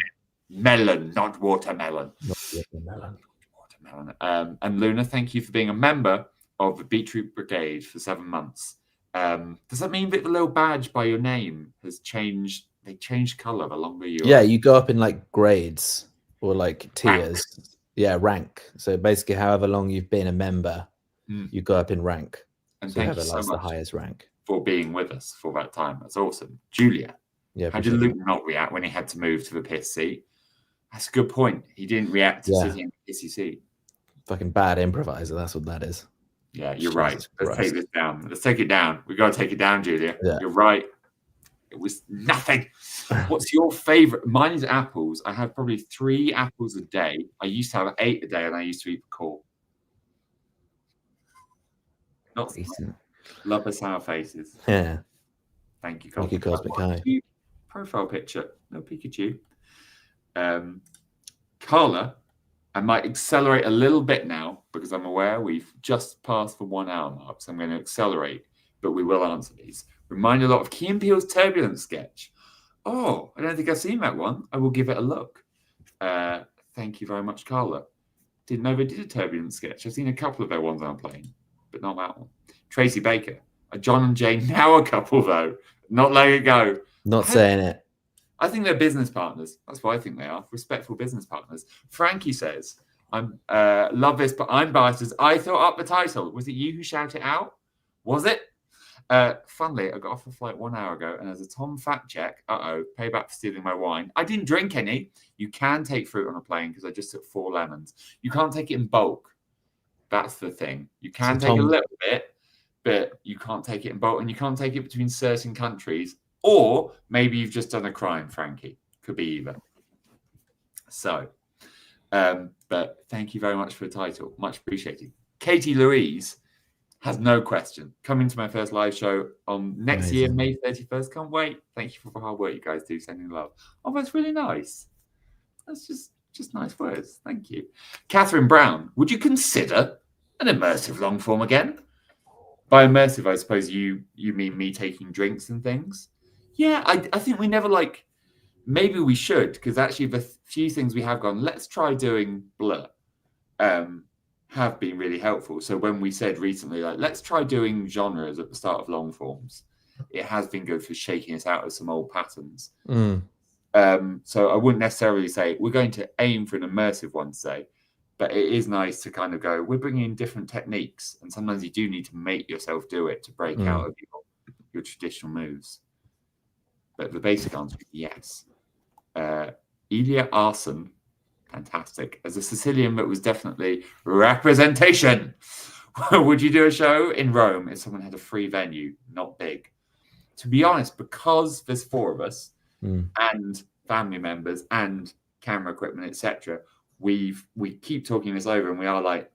Melon, not watermelon. Not watermelon. Watermelon. And Luna, thank you for being a member of the Beetroot Brigade for 7 months. Does that mean that the little badge by your name has changed? They changed color the longer you are. You go up in like grades or like tiers. Rank. Yeah, rank. So basically, however long you've been a member, you go up in rank. And so thank you so much the highest rank for being with us for that time. That's awesome. Julia, how did Luke not react when he had to move to the piss seat? That's a good point. He didn't react to sitting in the pissy seat. Fucking bad improviser. That's what that is. Yeah, you're right. Let's take this down. Let's take it down. We got to take it down, Julia. Yeah. You're right. It was nothing. What's your favorite? Mine is apples. I have probably 3 apples a day. I used to have 8 a day, and I used to eat the core. Not love the sour faces. Yeah. Thank you, Cosmic High. Profile picture. No Pikachu. Carla, I might accelerate a little bit now because I'm aware we've just passed the 1 hour mark, so I'm going to accelerate, but we will answer these. Remind a lot of Key and Peele's Turbulence sketch. Oh, I don't think I've seen that one. I will give it a look. Thank you very much, Carla. Didn't know they did a Turbulence sketch. I've seen a couple of their ones on a plane, but not that one. Tracy Baker. Are John and Jane now a couple, though? Not letting it go. Not saying it. I think they're business partners. That's what I think they are. Respectful business partners. Frankie says, I love this, but I'm biased as I thought up the title. Was it you who shouted it out? Was it? Funnily, I got off the flight 1 hour ago, and as a Tom fact check, payback for stealing my wine. I didn't drink any. You can take fruit on a plane because I just took 4 lemons. You can't take it in bulk. That's the thing. You can take a little bit, but you can't take it in bulk, and you can't take it between certain countries. Or maybe you've just done a crime, Frankie. Could be either. So, but thank you very much for the title. Much appreciated. Katie Louise has no question. Coming to my first live show on next year, May 31st. Can't wait. Thank you for the hard work you guys do. Sending love. Oh, that's really nice. That's just nice words. Thank you. Catherine Brown, would you consider an immersive long form again? By immersive, I suppose you mean me taking drinks and things. Yeah, I think we never maybe we should, because actually the few things we have gone, let's try doing Blur, have been really helpful. So when we said recently, let's try doing genres at the start of long forms, it has been good for shaking us out of some old patterns. So I wouldn't necessarily say we're going to aim for an immersive one today, but it is nice to kind of go, we're bringing in different techniques, and sometimes you do need to make yourself do it to break out of your traditional moves. But the basic answer is yes. Elia Arson, fantastic. As a Sicilian, that was definitely representation. Would you do a show in Rome if someone had a free venue, not big? To be honest, because there's 4 of us and family members and camera equipment, etc., we keep talking this over, and we are like,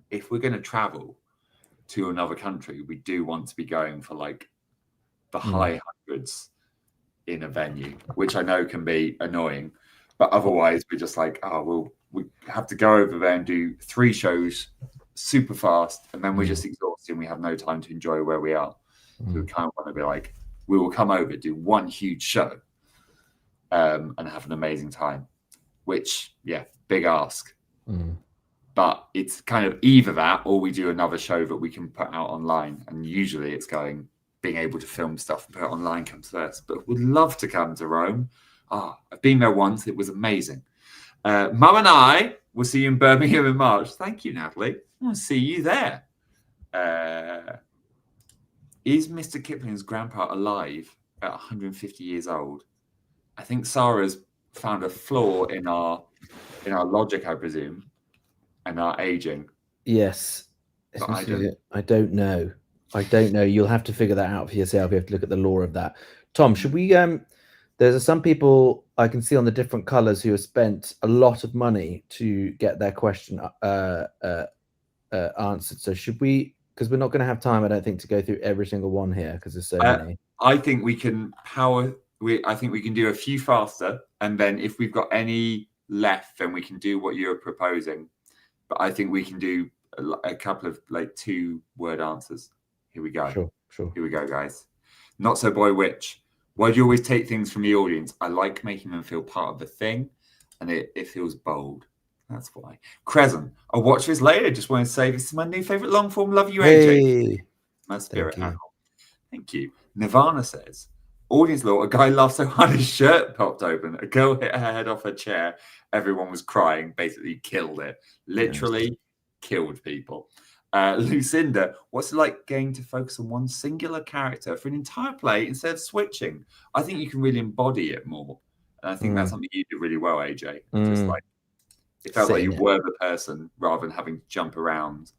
if we're going to travel to another country, we do want to be going for the high hundreds in a venue, which I know can be annoying, but otherwise we're just we have to go over there and do 3 shows super fast, and then we're just exhausted and we have no time to enjoy where we are. So we kind of want to be we will come over, do 1 huge show, and have an amazing time, which, big ask. But it's kind of either that or we do another show that we can put out online, and usually it's being able to film stuff and put it online comes first. But would love to come to Rome. I've been there once. It was amazing. Mum and I will see you in Birmingham in March. Thank you, Natalie. I want to see you there. Is Mr. Kipling's grandpa alive at 150 years old? I think Sarah's found a flaw in our logic, I presume, and our aging. Yes. I don't know. You'll have to figure that out for yourself. You have to look at the lore of that. Tom, should we there's some people I can see on the different colors who have spent a lot of money to get their question answered. So should we, because we're not going to have time, I don't think, to go through every single one here because there's so many. I think we can I think we can do a few faster, and then if we've got any left, then we can do what you're proposing. but I think we can do a couple of like 2-word answers. Here we go. Sure. Here we go, guys. Not so boy witch. Why do you always take things from the audience? I like making them feel part of the thing, and it feels bold. That's why. Crescent. I'll watch this later. Just want to say this is my new favorite long form. Love you, AJ. Hey, My spirit thank you. animal. Thank you. Nirvana says, audience law, a guy laughed so hard his shirt popped open. A girl hit her head off her chair. Everyone was crying. Basically killed it. Literally killed people. Lucinda, what's it like getting to focus on one singular character for an entire play instead of switching? I think you can really embody it more. And I think that's something you did really well, AJ. Just like it felt like you were the person rather than having to jump around.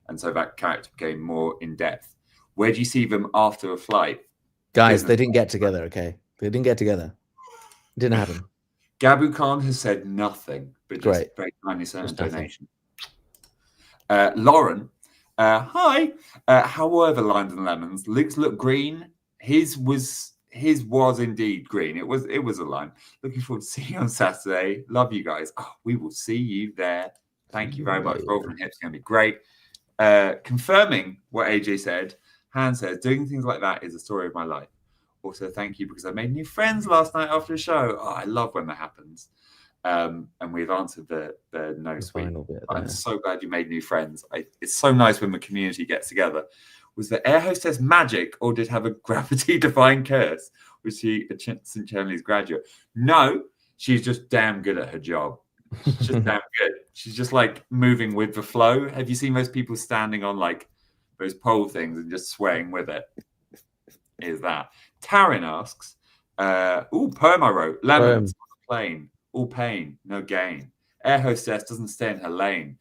And so that character became more in depth. Where do you see them after a flight? Guys, they didn't get together, okay? They didn't get together. It didn't happen. Gabu Khan has said nothing, but just very kindly sent a donation. Lauren, hi. How were the limes and lemons? Luke's looked green. His was indeed green. It was a lime. Looking forward to seeing you on Saturday. Love you guys. Oh, we will see you there. Thank you very much. Roll from Hips going to be great. Confirming what AJ said, Han says, doing things like that is the story of my life. Also, thank you because I made new friends last night after the show. Oh, I love when that happens. And we've answered the no sweet. I'm so glad you made new friends. It's so nice when the community gets together. Was the air hostess magic or did have a gravity-defying curse? Was she a St. Charlie's graduate? No, she's just damn good at her job. She's just damn good. She's just like moving with the flow. Have you seen those people standing on like those pole things and just swaying with it? Is that? Taryn asks, poem I wrote. Lemons on the plane. All pain, no gain. Air hostess doesn't stay in her lane.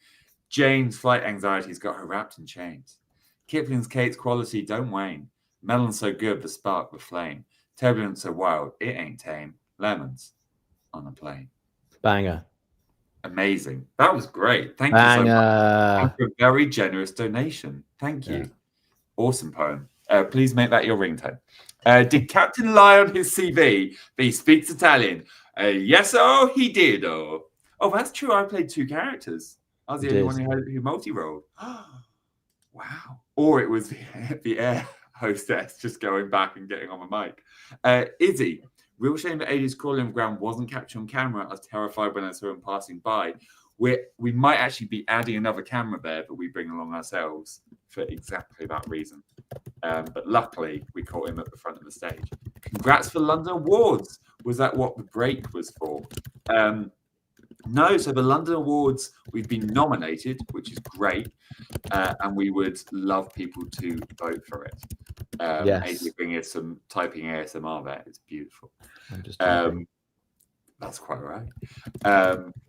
Jane's flight anxiety's got her wrapped in chains. Kipling's Kate's quality don't wane. Melon so good, the spark, the flame. Turbulence so wild, it ain't tame. Lemons on a plane. Banger. Amazing. That was great. Thank you so much. And for a very generous donation. Thank you. Awesome poem. Please make that your ringtone. Did Captain lie on his CV that he speaks Italian? Yes, he did. Oh, that's true. I played 2 characters. I was the only one who multi-rolled. Wow. Or it was the air hostess just going back and getting on the mic. Izzy, real shame that AJ's crawling ground wasn't captured on camera. I was terrified when I saw him passing by. We might actually be adding another camera there that we bring along ourselves for exactly that reason. But luckily, we caught him at the front of the stage. Congrats for London Awards. Was that what the break was for? No, so the London Awards, we've been nominated, which is great. And we would love people to vote for it. AJ bringing us some typing ASMR there. It's beautiful. I'm just that's quite right.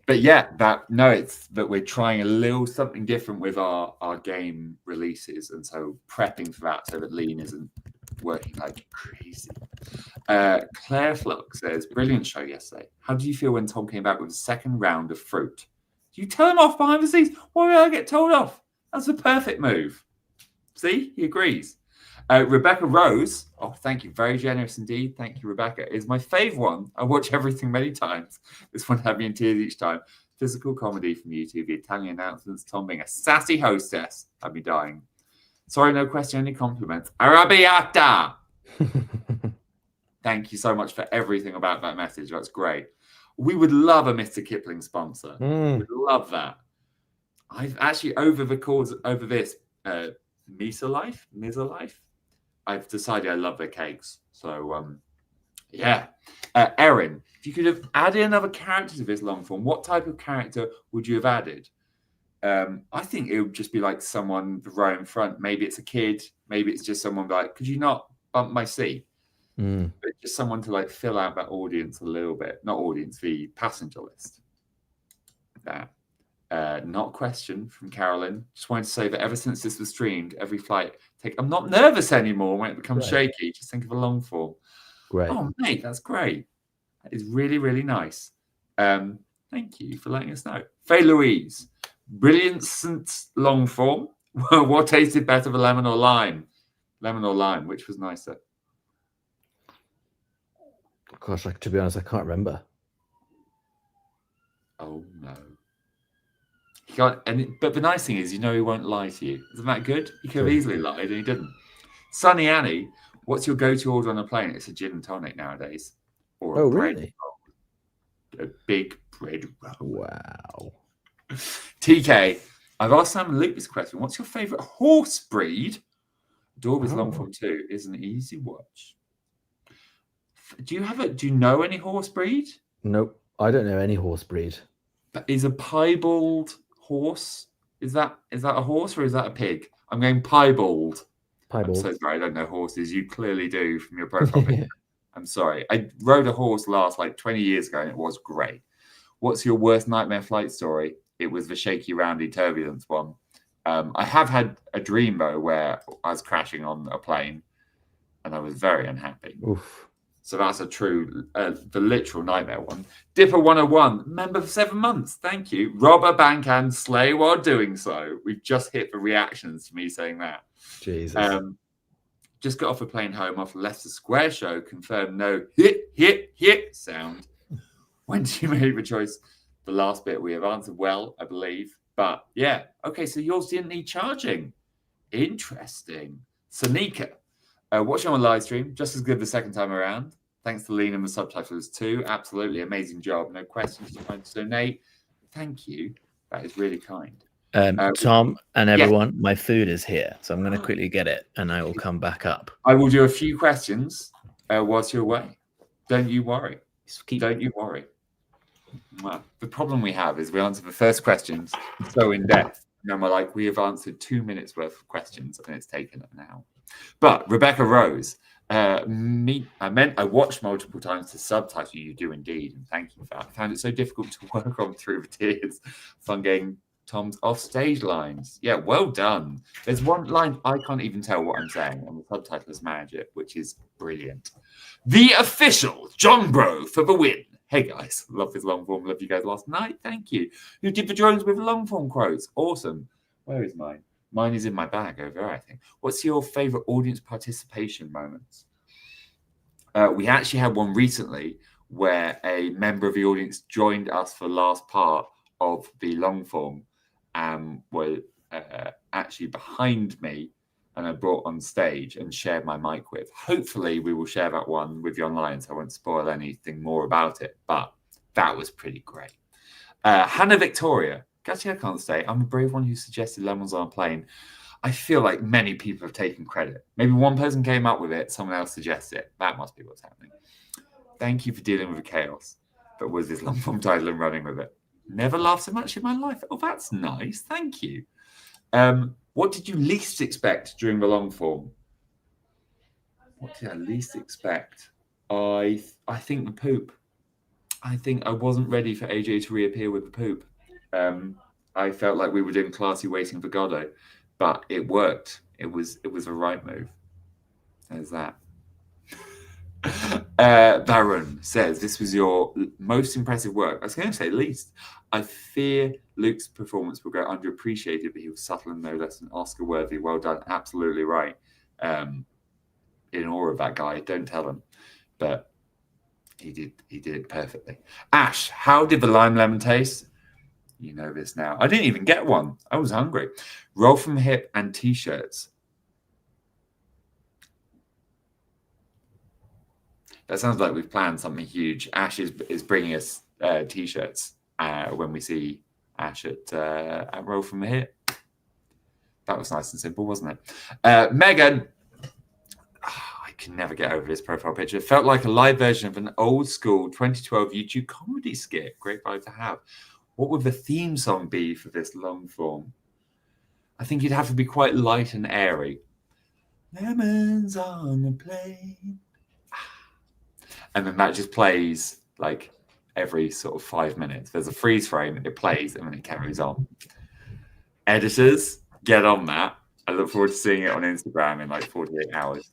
But yeah, it's that we're trying a little something different with our game releases, and so prepping for that so that Lean isn't working like crazy. Claire Fluck says, brilliant show yesterday. How did you feel when Tom came back with a second round of fruit? Do you tell him off behind the scenes? Why would I get told off? That's a perfect move. See, he agrees. Rebecca Rose, thank you, very generous indeed. Thank you, Rebecca. Is my fave one. I watch everything many times. This one had me in tears each time. Physical comedy from YouTube. The Italian announcements. Tom being a sassy hostess. I'd be dying. Sorry, no question, only compliments. Arrabbiata. Thank you so much for everything about that message. That's great. We would love a Mr. Kipling sponsor. We'd love that. I've actually over this Misa Life. I've decided I love their cakes. So Erin, if you could have added another character to this long form, what type of character would you have added? I think it would just be like someone row in front. Maybe it's a kid. Maybe it's just someone like, could you not bump my seat? But just someone to like fill out that audience a little bit. Not audience, the passenger list. That. Not a question from Carolyn. Just wanted to say that ever since this was streamed, every flight I'm not nervous anymore when it becomes shaky. Just think of a long form. Great. Oh, mate, that's great. That is really, really nice. Thank you for letting us know. Faye Louise, brilliant long form. What tasted better, the lemon or lime? Lemon or lime, which was nicer? Gosh, to be honest, I can't remember. Oh, no. can't. But the nice thing is, he won't lie to you. Isn't that good? He could have easily lied, and he didn't. Sunny Annie, what's your go-to order on a plane? It's a gin and tonic nowadays, or a bread really? roll. A big bread roll. Wow. TK, I've asked Sam and Luke this question. What's your favourite horse breed? Dorby's long form 2 is an easy watch. Do you know any horse breed? Nope, I don't know any horse breed. Is a piebald horse? Is that a horse or is that a pig? I'm going piebald. Piebald. I'm so sorry, I don't know horses. You clearly do from your profile picture. I'm sorry. I rode a horse last 20 years ago and it was great. What's your worst nightmare flight story? It was the shaky, roundy turbulence one. I have had a dream though where I was crashing on a plane and I was very unhappy. Oof. So that's a true, the literal nightmare one. Dipper 101, member for 7 months. Thank you. Rob a bank and slay while doing so. We've just hit the reactions to me saying that. Jesus. Just got off a plane home off Leicester Square show. Confirmed no hit sound. When you made the choice, the last bit we have answered well, I believe. But yeah, okay, so yours didn't need charging. Interesting. Sanika. Watching on a live stream, just as good the second time around. Thanks to Lean and the subtitles too. Absolutely amazing job. No questions to find to donate. Thank you. That is really kind. Tom and everyone, my food is here. So I'm going to quickly get it and I will come back up. I will do a few questions whilst you're away. Don't you worry. Don't you worry. Well, the problem we have is we answer the first questions so in depth. And we're we have answered 2 minutes worth of questions and it's taken an hour. But Rebecca Rose, I watched multiple times to subtitle. You do indeed, and thank you for that. I found it so difficult to work on through the tears. Fun getting Tom's off-stage lines. Yeah, well done. There's one line I can't even tell what I'm saying, and the subtitles manage it, which is brilliant. The official John Bro for the win. Hey guys, love this long form. Love you guys last night. Thank you. Who did the drones with long form quotes? Awesome. Where is mine? Mine is in my bag over there, I think. What's your favorite audience participation moments? We actually had one recently where a member of the audience joined us for the last part of the long form and were actually behind me and I brought on stage and shared my mic with. Hopefully we will share that one with you online, so I won't spoil anything more about it, but that was pretty great. Hannah Victoria. Actually, I can't say. I'm a brave one who suggested lemons on a plane. I feel like many people have taken credit. Maybe one person came up with it, someone else suggested it. That must be what's happening. Thank you for dealing with the chaos. But was this long form title and running with it? Never laughed so much in my life. Oh, that's nice. Thank you. What did you least expect during the long form? What did I least expect? I think the poop. I think I wasn't ready for AJ to reappear with the poop. I felt like we were doing classy waiting for Godot, but it worked. It was the right move. There's that. Baron says, this was your most impressive work. I was going to say least. I fear Luke's performance will go underappreciated, but he was subtle and no less than Oscar worthy. Well done. Absolutely right. In awe of that guy. Don't tell him. But he did it perfectly. Ash, how did the lime lemon taste? You know this now. I didn't even get one. I was hungry. Roll from the hip and t-shirts. That sounds like we've planned something huge. Ash is bringing us t-shirts when we see Ash at Roll from the Hip. That was nice and simple, wasn't it? Megan. I can never get over this profile picture. It felt like a live version of an old school 2012 YouTube comedy skit. Great vibe to have. What would the theme song be for this long form? I think it'd have to be quite light and airy. Lemons on a plane. And then that just plays like every sort of 5 minutes. There's a freeze frame, it plays, and then it carries on. Editors, get on that. I look forward to seeing it on Instagram in like 48 hours.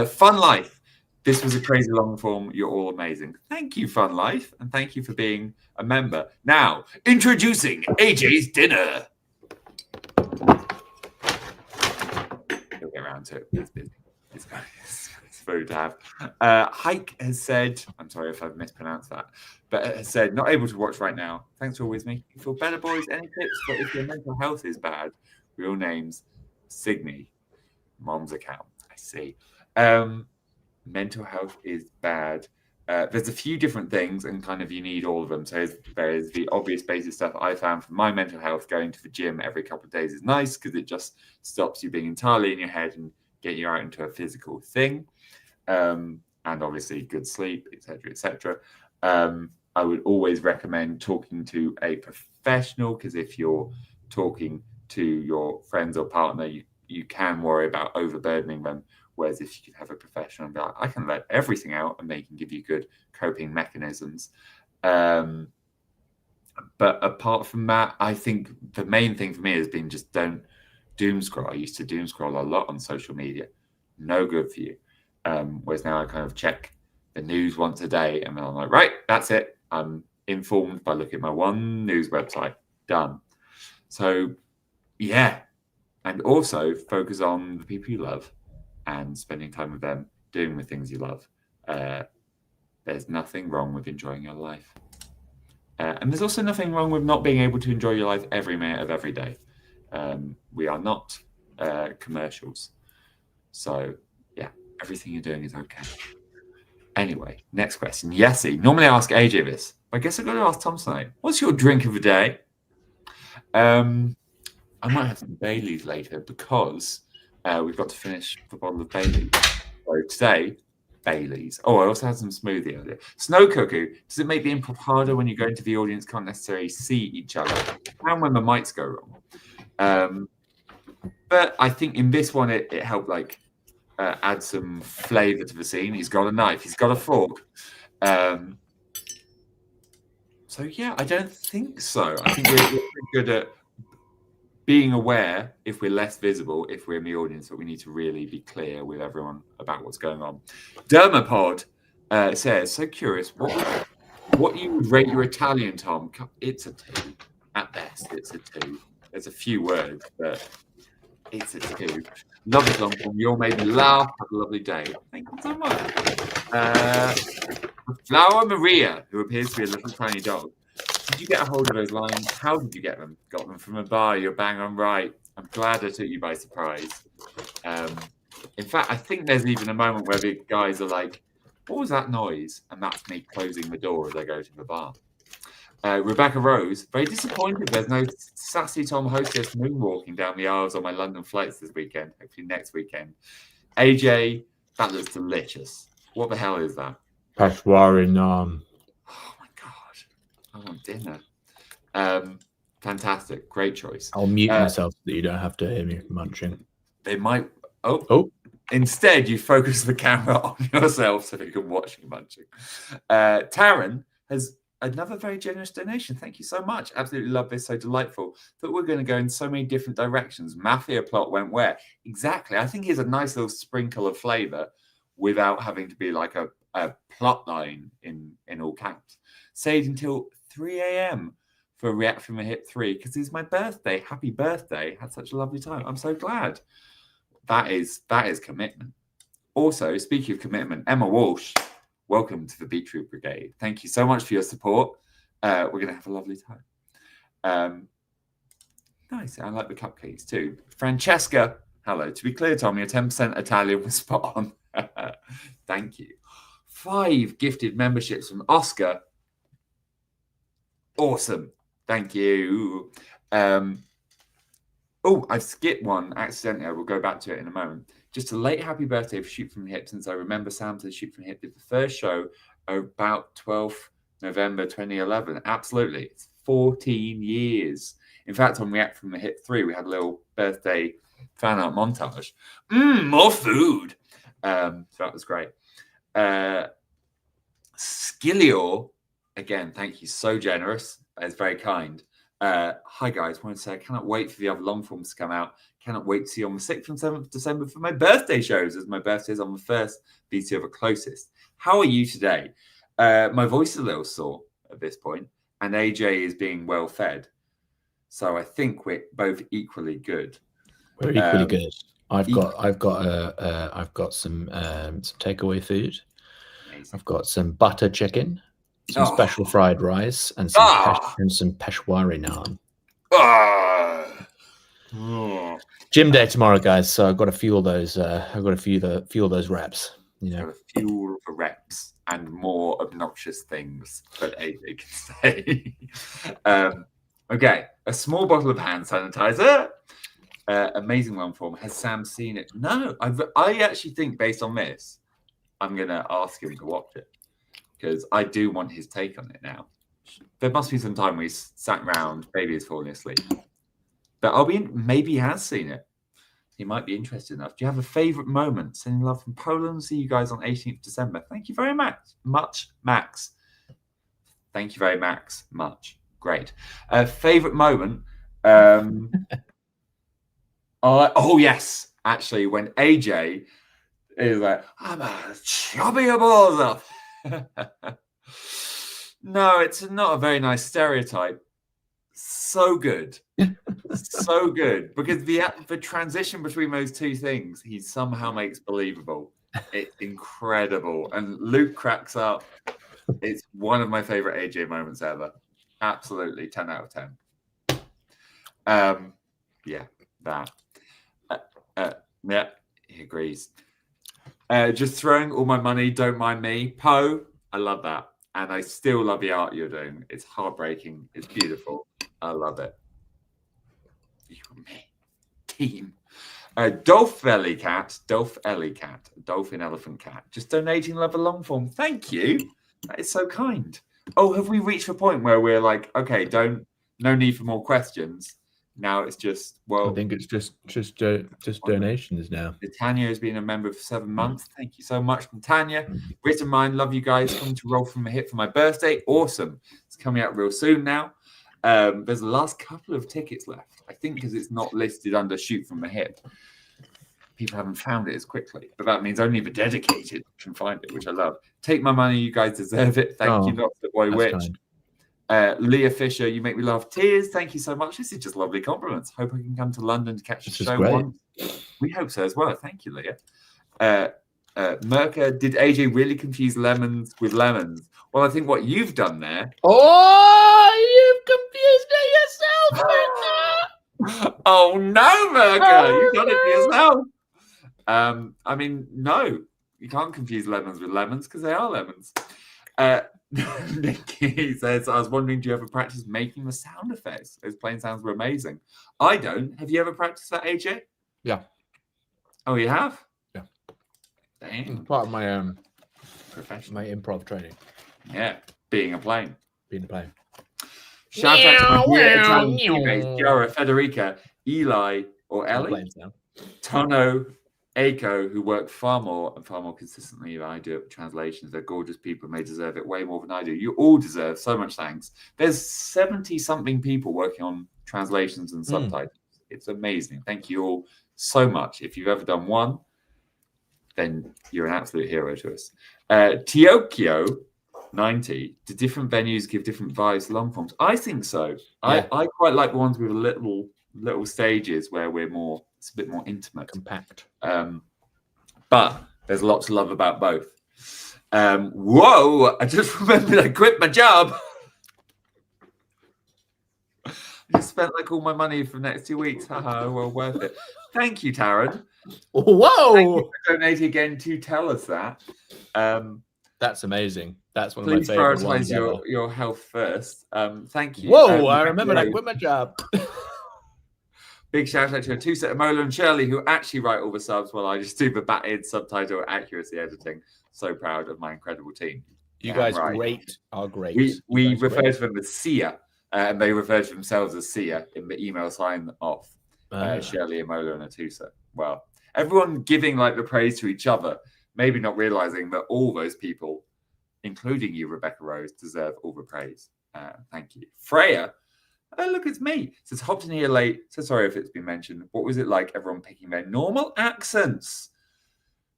Fun Life. This was a crazy long form. You're all amazing. Thank you, Fun Life, and thank you for being a member. Now, introducing AJ's dinner. He'll get around to it. It's busy. food to have. Hike has said, I'm sorry if I've mispronounced that, but has said, not able to watch right now. Thanks for always making me feel better, boys. Any tips for if your mental health is bad? Real names, Signe, mom's account. I see. Mental health is bad. There's a few different things, and kind of you need all of them. So there's the obvious basic stuff I found for my mental health. Going to the gym every couple of days is nice because it just stops you being entirely in your head and get you out into a physical thing. And obviously good sleep, etc., etc. I would always recommend talking to a professional, because if you're talking to your friends or partner, you can worry about overburdening them. Whereas if you can have a professional and be like, I can let everything out, and they can give you good coping mechanisms. But apart from that, I think the main thing for me has been just don't doom scroll. I used to doom scroll a lot on social media. No good for you. Whereas now I kind of check the news once a day, and then I'm like, right, that's it. I'm informed by looking at my one news website. Done. So, yeah. And also focus on the people you love and spending time with them, doing the things you love. There's nothing wrong with enjoying your life. And there's also nothing wrong with not being able to enjoy your life every minute of every day. We are not commercials. So, yeah, everything you're doing is okay. Anyway, next question. Yessie. Normally I ask AJ this, but I guess I've got to ask Tom tonight. What's your drink of the day? I might have some Baileys later because we've got to finish the bottle of Baileys. So today, Baileys. Oh, I also had some smoothie earlier. Snow Cuckoo. Does it make the improv harder when you go into the audience, can't necessarily see each other, and when the mics go wrong? But I think in this one, it helped add some flavour to the scene. He's got a knife. He's got a fork. So yeah, I don't think so. I think we're pretty good at being aware if we're less visible, if we're in the audience, but we need to really be clear with everyone about what's going on. Dermapod says, so curious, what you would rate your Italian, Tom? It's a 2. At best, it's a 2. There's a few words, but it's a 2. Love it, long form. You all made me laugh. Have a lovely day. Thank you so much. Flower Maria, who appears to be a little tiny dog. Did you get a hold of those lines? How did you get them? Got them from a bar. You're bang on right. I'm glad I took you by surprise. In fact, I think there's even a moment where the guys are like, what was that noise? And that's me closing the door as I go to the bar. Rebecca Rose, very disappointed there's no sassy Tom hostess moonwalking down the aisles on my London flights this weekend. Hopefully next weekend. AJ, that looks delicious. What the hell is that? Peshwari naan. Oh my god, I want dinner. Fantastic, great choice. I'll mute myself so that you don't have to hear me munching. They might. Oh. Instead, you focus the camera on yourself so you can watch you munching. Taryn has another very generous donation. Thank you so much. Absolutely love this. So delightful. Thought we're going to go in so many different directions. Mafia plot went where? Exactly. I think here's a nice little sprinkle of flavour without having to be like a plot line in all caps. Stayed until 3 a.m. for React from a Hit 3 because it's my birthday. Happy birthday. Had such a lovely time. I'm so glad. That is commitment. Also, speaking of commitment, Emma Walsh, welcome to the Beetroot Brigade. Thank you so much for your support. We're going to have a lovely time. Nice. I like the cupcakes too. Francesca, hello. To be clear, Tom, your 10% Italian was spot on. Thank you. 5 gifted memberships from Oscar. Awesome. Thank you. I've skipped one accidentally. I will go back to it in a moment. Just a late happy birthday for Shoot From the Hip, since I remember Sam to Shoot From the Hip did the first show about 12th November 2011. Absolutely. It's 14 years. In fact, on React From the Hip 3, we had a little birthday fan art montage. More food. So that was great. Skillior, again, thank you. So generous. That is very kind. Hi guys, I want to say I cannot wait for the other long forms to come out. Cannot wait to see you on the 6th and 7th of December for my birthday shows, as my birthday is on the 1st. These two are the closest. How are you today? My voice is a little sore at this point, and AJ is being well fed. So I think we're both equally good. We're equally good. I've got some takeaway food. Amazing. I've got some butter chicken, some special fried rice, and some Peshwari naan. Gym day tomorrow, guys. So I've got to fuel those. I've got to fuel those reps. You know, fuel for reps and more obnoxious things that AJ can say. Okay, a small bottle of hand sanitizer. Amazing one form. Has Sam seen it? No, I actually think based on this, I'm gonna ask him to watch it because I do want his take on it now. There must be some time we sat around, baby is falling asleep. But maybe he has seen it. He might be interested enough. Do you have a favorite moment? Sending love from Poland. See you guys on 18th December. Thank you very much, Max. Thank you very much. Great. Favorite moment. Oh yes, actually, when AJ is like, I'm a chubby balls up. No, it's not a very nice stereotype. So good. So good. Because the transition between those two things, he somehow makes believable. It's incredible. And Luke cracks up. It's one of my favorite AJ moments ever. Absolutely. 10 out of 10. Yeah, that. Yeah, he agrees. Just throwing all my money, don't mind me. Poe, I love that. And I still love the art you're doing. It's heartbreaking. It's beautiful. I love it. You and me. Team. Dolphin Elephant Cat. Just donating love a long form. Thank you. That is so kind. Oh, have we reached a point where we're like, okay, no need for more questions. Now it's just, well, I think it's just donations now. Tanya has been a member for 7 months. Thank you so much, Tanya. Written Mind, love you guys. Coming to Roll From a Hit for my birthday. Awesome. It's coming out real soon now. There's the last couple of tickets left. I think because it's not listed under Shoot From a Hip. People haven't found it as quickly. But that means only the dedicated can find it, which I love. Take my money. You guys deserve it. Thank you, Dr. Boy Witch. Kind. Leah Fisher, you make me laugh tears. Thank you so much. This is just lovely compliments. Hope I can come to London to catch the show once. We hope so as well. Thank you, Leah. Merca, did AJ really confuse lemons with lemons? Well, I think what you've done there. Oh, you've confused it yourself, Merca. Oh no, Merca, you've done it for yourself. I mean, no, you can't confuse lemons with lemons because they are lemons. Nikki says, I was wondering, do you ever practice making the sound effects? Those plane sounds were amazing. I don't. Have you ever practiced that, AJ? Yeah. Oh, you have? Yeah. Dang. It's part of my profession. my improv training. Yeah, being a plane. Shout out to my dear Italian teammates, Chiara, Federica, Eli, or Ellie, Tono, Aiko, who work far more consistently than I do at translations. They're gorgeous people and they deserve it way more than I do. You all deserve so much thanks. There's 70-something people working on translations and subtitles. It's amazing. Thank you all so much. If you've ever done one, then you're an absolute hero to us. Tiokio 90. Do different venues give different vibes to long forms? I think so. Yeah. I quite like the ones with little stages where it's a bit more intimate, compact. But there's a lot to love about both. Whoa! I just remembered I quit my job. I spent like all my money for the next 2 weeks. Haha, well worth it. Thank you, Taryn. Whoa! Thank you for donating again to tell us that. That's amazing. That's one of my Please favorite ones. prioritize your health first. Thank you. Whoa! I remembered I quit my job. Big shout out to Atusa, Amola, and Shirley, who actually write all the subs while I just do the batted subtitle accuracy editing. So proud of my incredible team. You guys are great. We refer to them as Sia, and they refer to themselves as Sia in the email sign off. Shirley, Amola, and Atusa. Well, everyone giving like the praise to each other, maybe not realizing that all those people, including you, Rebecca Rose, deserve all the praise. Thank you. Freya. Oh, look, it's me. Says, hopped in here late. So sorry if it's been mentioned. What was it like, everyone picking their normal accents?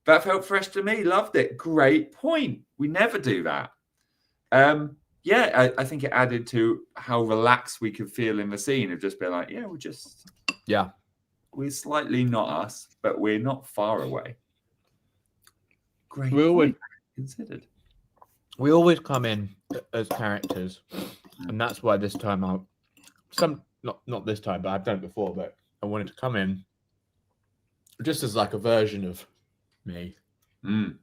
That felt fresh to me. Loved it. Great point. We never do that. I think it added to how relaxed we could feel in the scene of just being like, we're we're slightly not us, but we're not far away. Great We always- point considered. We always come in as characters, and that's why this time not this time, but I've done it before. But I wanted to come in just as like a version of me and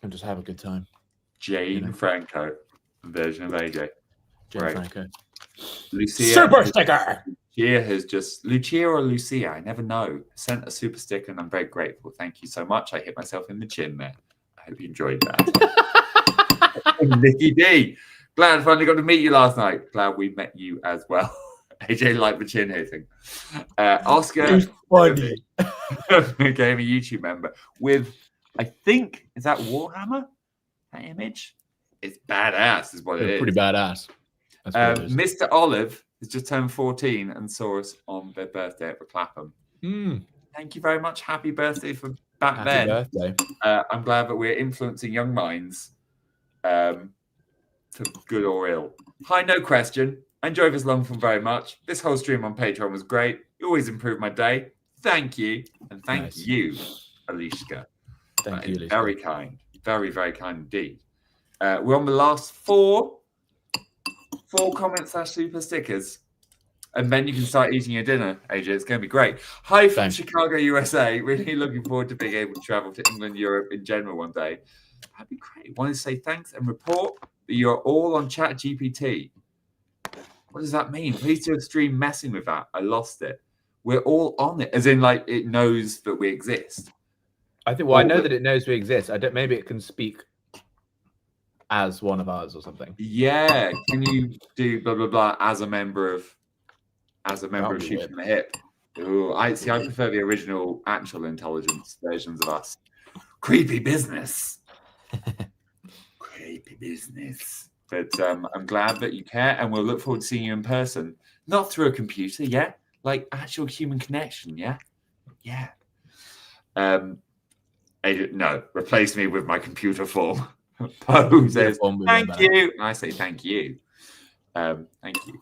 just have a good time. Jane Franco version of AJ. Jane Right. Franco. Lucia Super sticker. Lucia or Lucia, I never know, sent a super sticker, and I'm very grateful. Thank you so much. I hit myself in the chin there. I hope you enjoyed that. Nikki D, glad I finally got to meet you last night. Glad we met you as well. AJ liked the chin hitting. Oscar It's funny. became a YouTube member with, I think, is that Warhammer? That image? It's badass, is what it is. Pretty badass. That's what it is. Mr. Olive has just turned 14 and saw us on their birthday at the Clapham. Thank you very much. Happy birthday for back Happy then. birthday. I'm glad that we're influencing young minds for good or ill. Hi, no question. I enjoyed this long form very much. This whole stream on Patreon was great. You always improve my day. Thank you. And thank you, Alishka. Thank you, Alishka. Very kind. Very, very kind indeed. We're on the last four comments / super stickers. And then you can start eating your dinner, AJ. It's going to be great. Hi from Chicago, USA. Really looking forward to being able to travel to England, Europe in general one day. That'd be great. Want to say thanks and report that you're all on ChatGPT. What does that mean? Please do a stream messing with that. I lost it. We're all on it, as in like it knows that we exist. I think. Well, I know that it knows we exist. I don't. Maybe it can speak as one of ours or something. Yeah. Can you do blah blah blah as a member of Shoot from the Hip? Ooh, I prefer the original actual intelligence versions of us. Creepy business. Creepy business. But I'm glad that you care, and we'll look forward to seeing you in person. Not through a computer, yeah? Like actual human connection, yeah? Yeah. No, replace me with my computer form. Poe says, thank you. And I say, thank you. Thank you.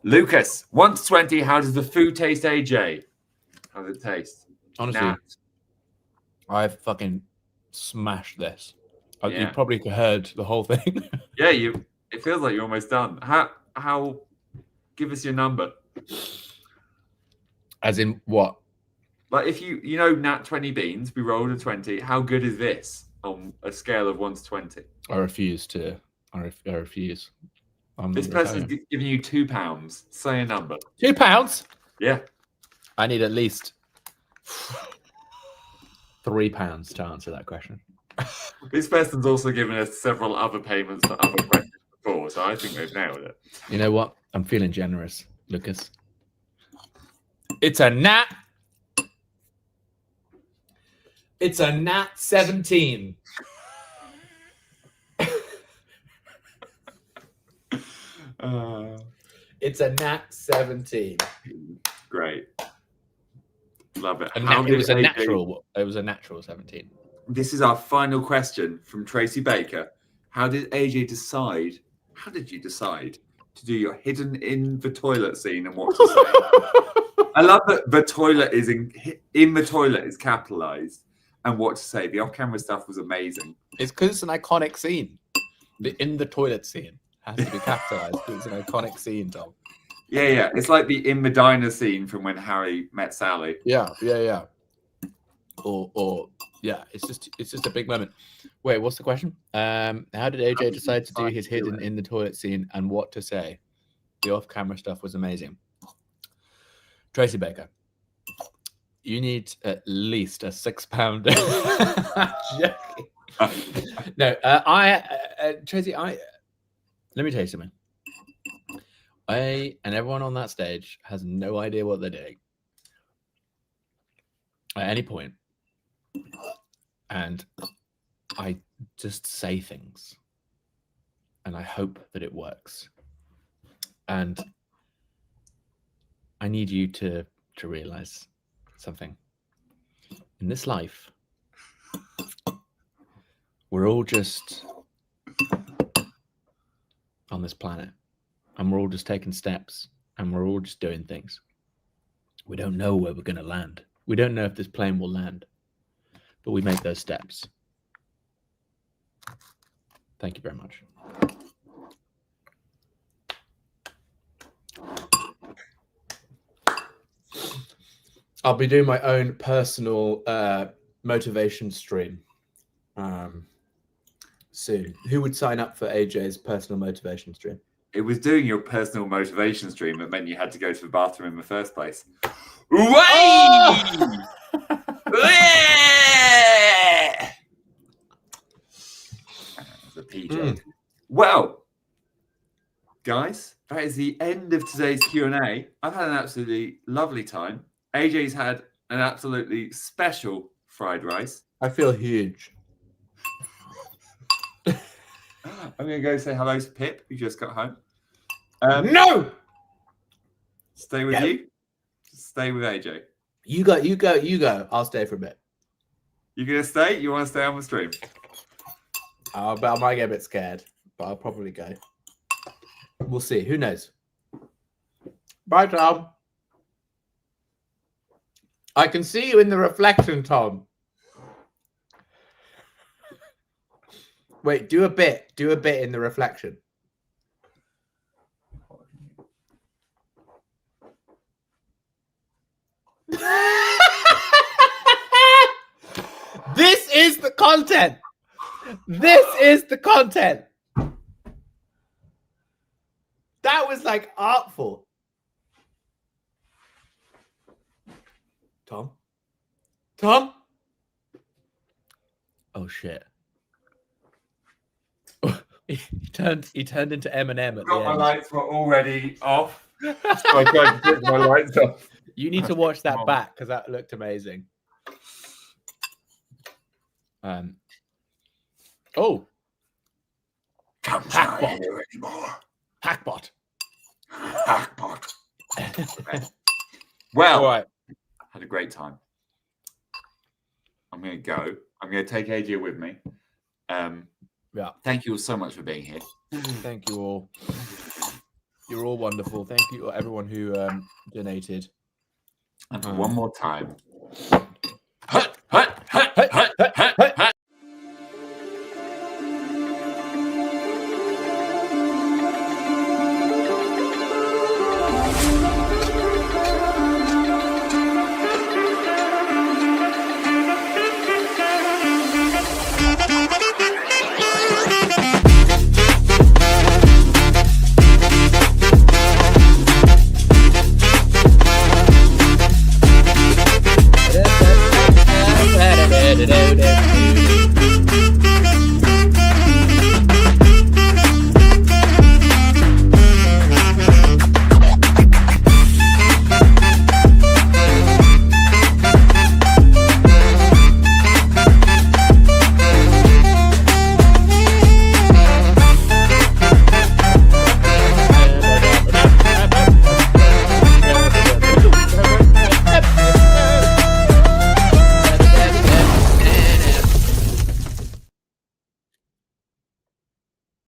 Lucas, 1 to 20, how does the food taste, AJ? How does it taste? Honestly, I fucking smashed this. You probably heard the whole thing. Yeah, it feels like you're almost done. How give us your number. As in what? Like if you know Nat 20 beans, we rolled a 20. How good is this on a scale of 1 to 20? I refuse. This person's giving you £2. Say a number. £2? Yeah. I need at least £3 to answer that question. This person's also given us several other payments for other questions before, so I think they've nailed it. You know what? I'm feeling generous, Lucas. It's a Nat 17. It's a Nat 17. Great. Love it. It was a natural 17. This is our final question from Tracy Baker. How did you decide to do your hidden in the toilet scene and what to say? I love that the toilet is in the toilet is capitalized and what to say. The off-camera stuff was amazing. It's because it's an iconic scene. The in the toilet scene has to be capitalized. It's an iconic scene, Tom. Yeah. It's like the in the diner scene from when Harry met Sally. Yeah. Or yeah, it's just a big moment. Wait, what's the question? How did AJ decide to do his hidden in the toilet scene and what to say? The off-camera stuff was amazing. Tracy Baker, you need at least a £6. No, Tracy, let me tell you something. I and everyone on that stage has no idea what they're doing at any point. And I just say things and I hope that it works. And I need you to realize something. In this life, we're all just on this planet and we're all just taking steps and we're all just doing things. We don't know where we're going to land. We don't know if this plane will land, but we make those steps. Thank you very much. I'll be doing my own personal motivation stream soon. Who would sign up for AJ's personal motivation stream? It was doing your personal motivation stream that meant you had to go to the bathroom in the first place. Oh! That's a P joke. Well, guys, that is the end of today's Q&A. I've had an absolutely lovely time. AJ's had an absolutely special fried rice. I feel huge. I'm going to go say hello to Pip, who just got home. No! Stay with you. Stay with AJ. You go. I'll stay for a bit. You going to stay? You want to stay on the stream? But I might get a bit scared, but I'll probably go. We'll see. Who knows? Bye, Tom. I can see you in the reflection, Tom. Wait, do a bit. Do a bit in the reflection. This is the content. This is the content. That was like artful. Tom? Tom? Oh shit. he turned into Eminem at the My end. lights were already off. So I tried to put my lights off. You need to watch that back because that looked amazing. Oh. Hackbot. Anymore. Hackbot. Hackbot. Well, All right. had a great time. I'm going to go. I'm going to take AJ with me. Yeah. Thank you all so much for being here. Thank you all. You're all wonderful. Thank you everyone who donated. And for one more time.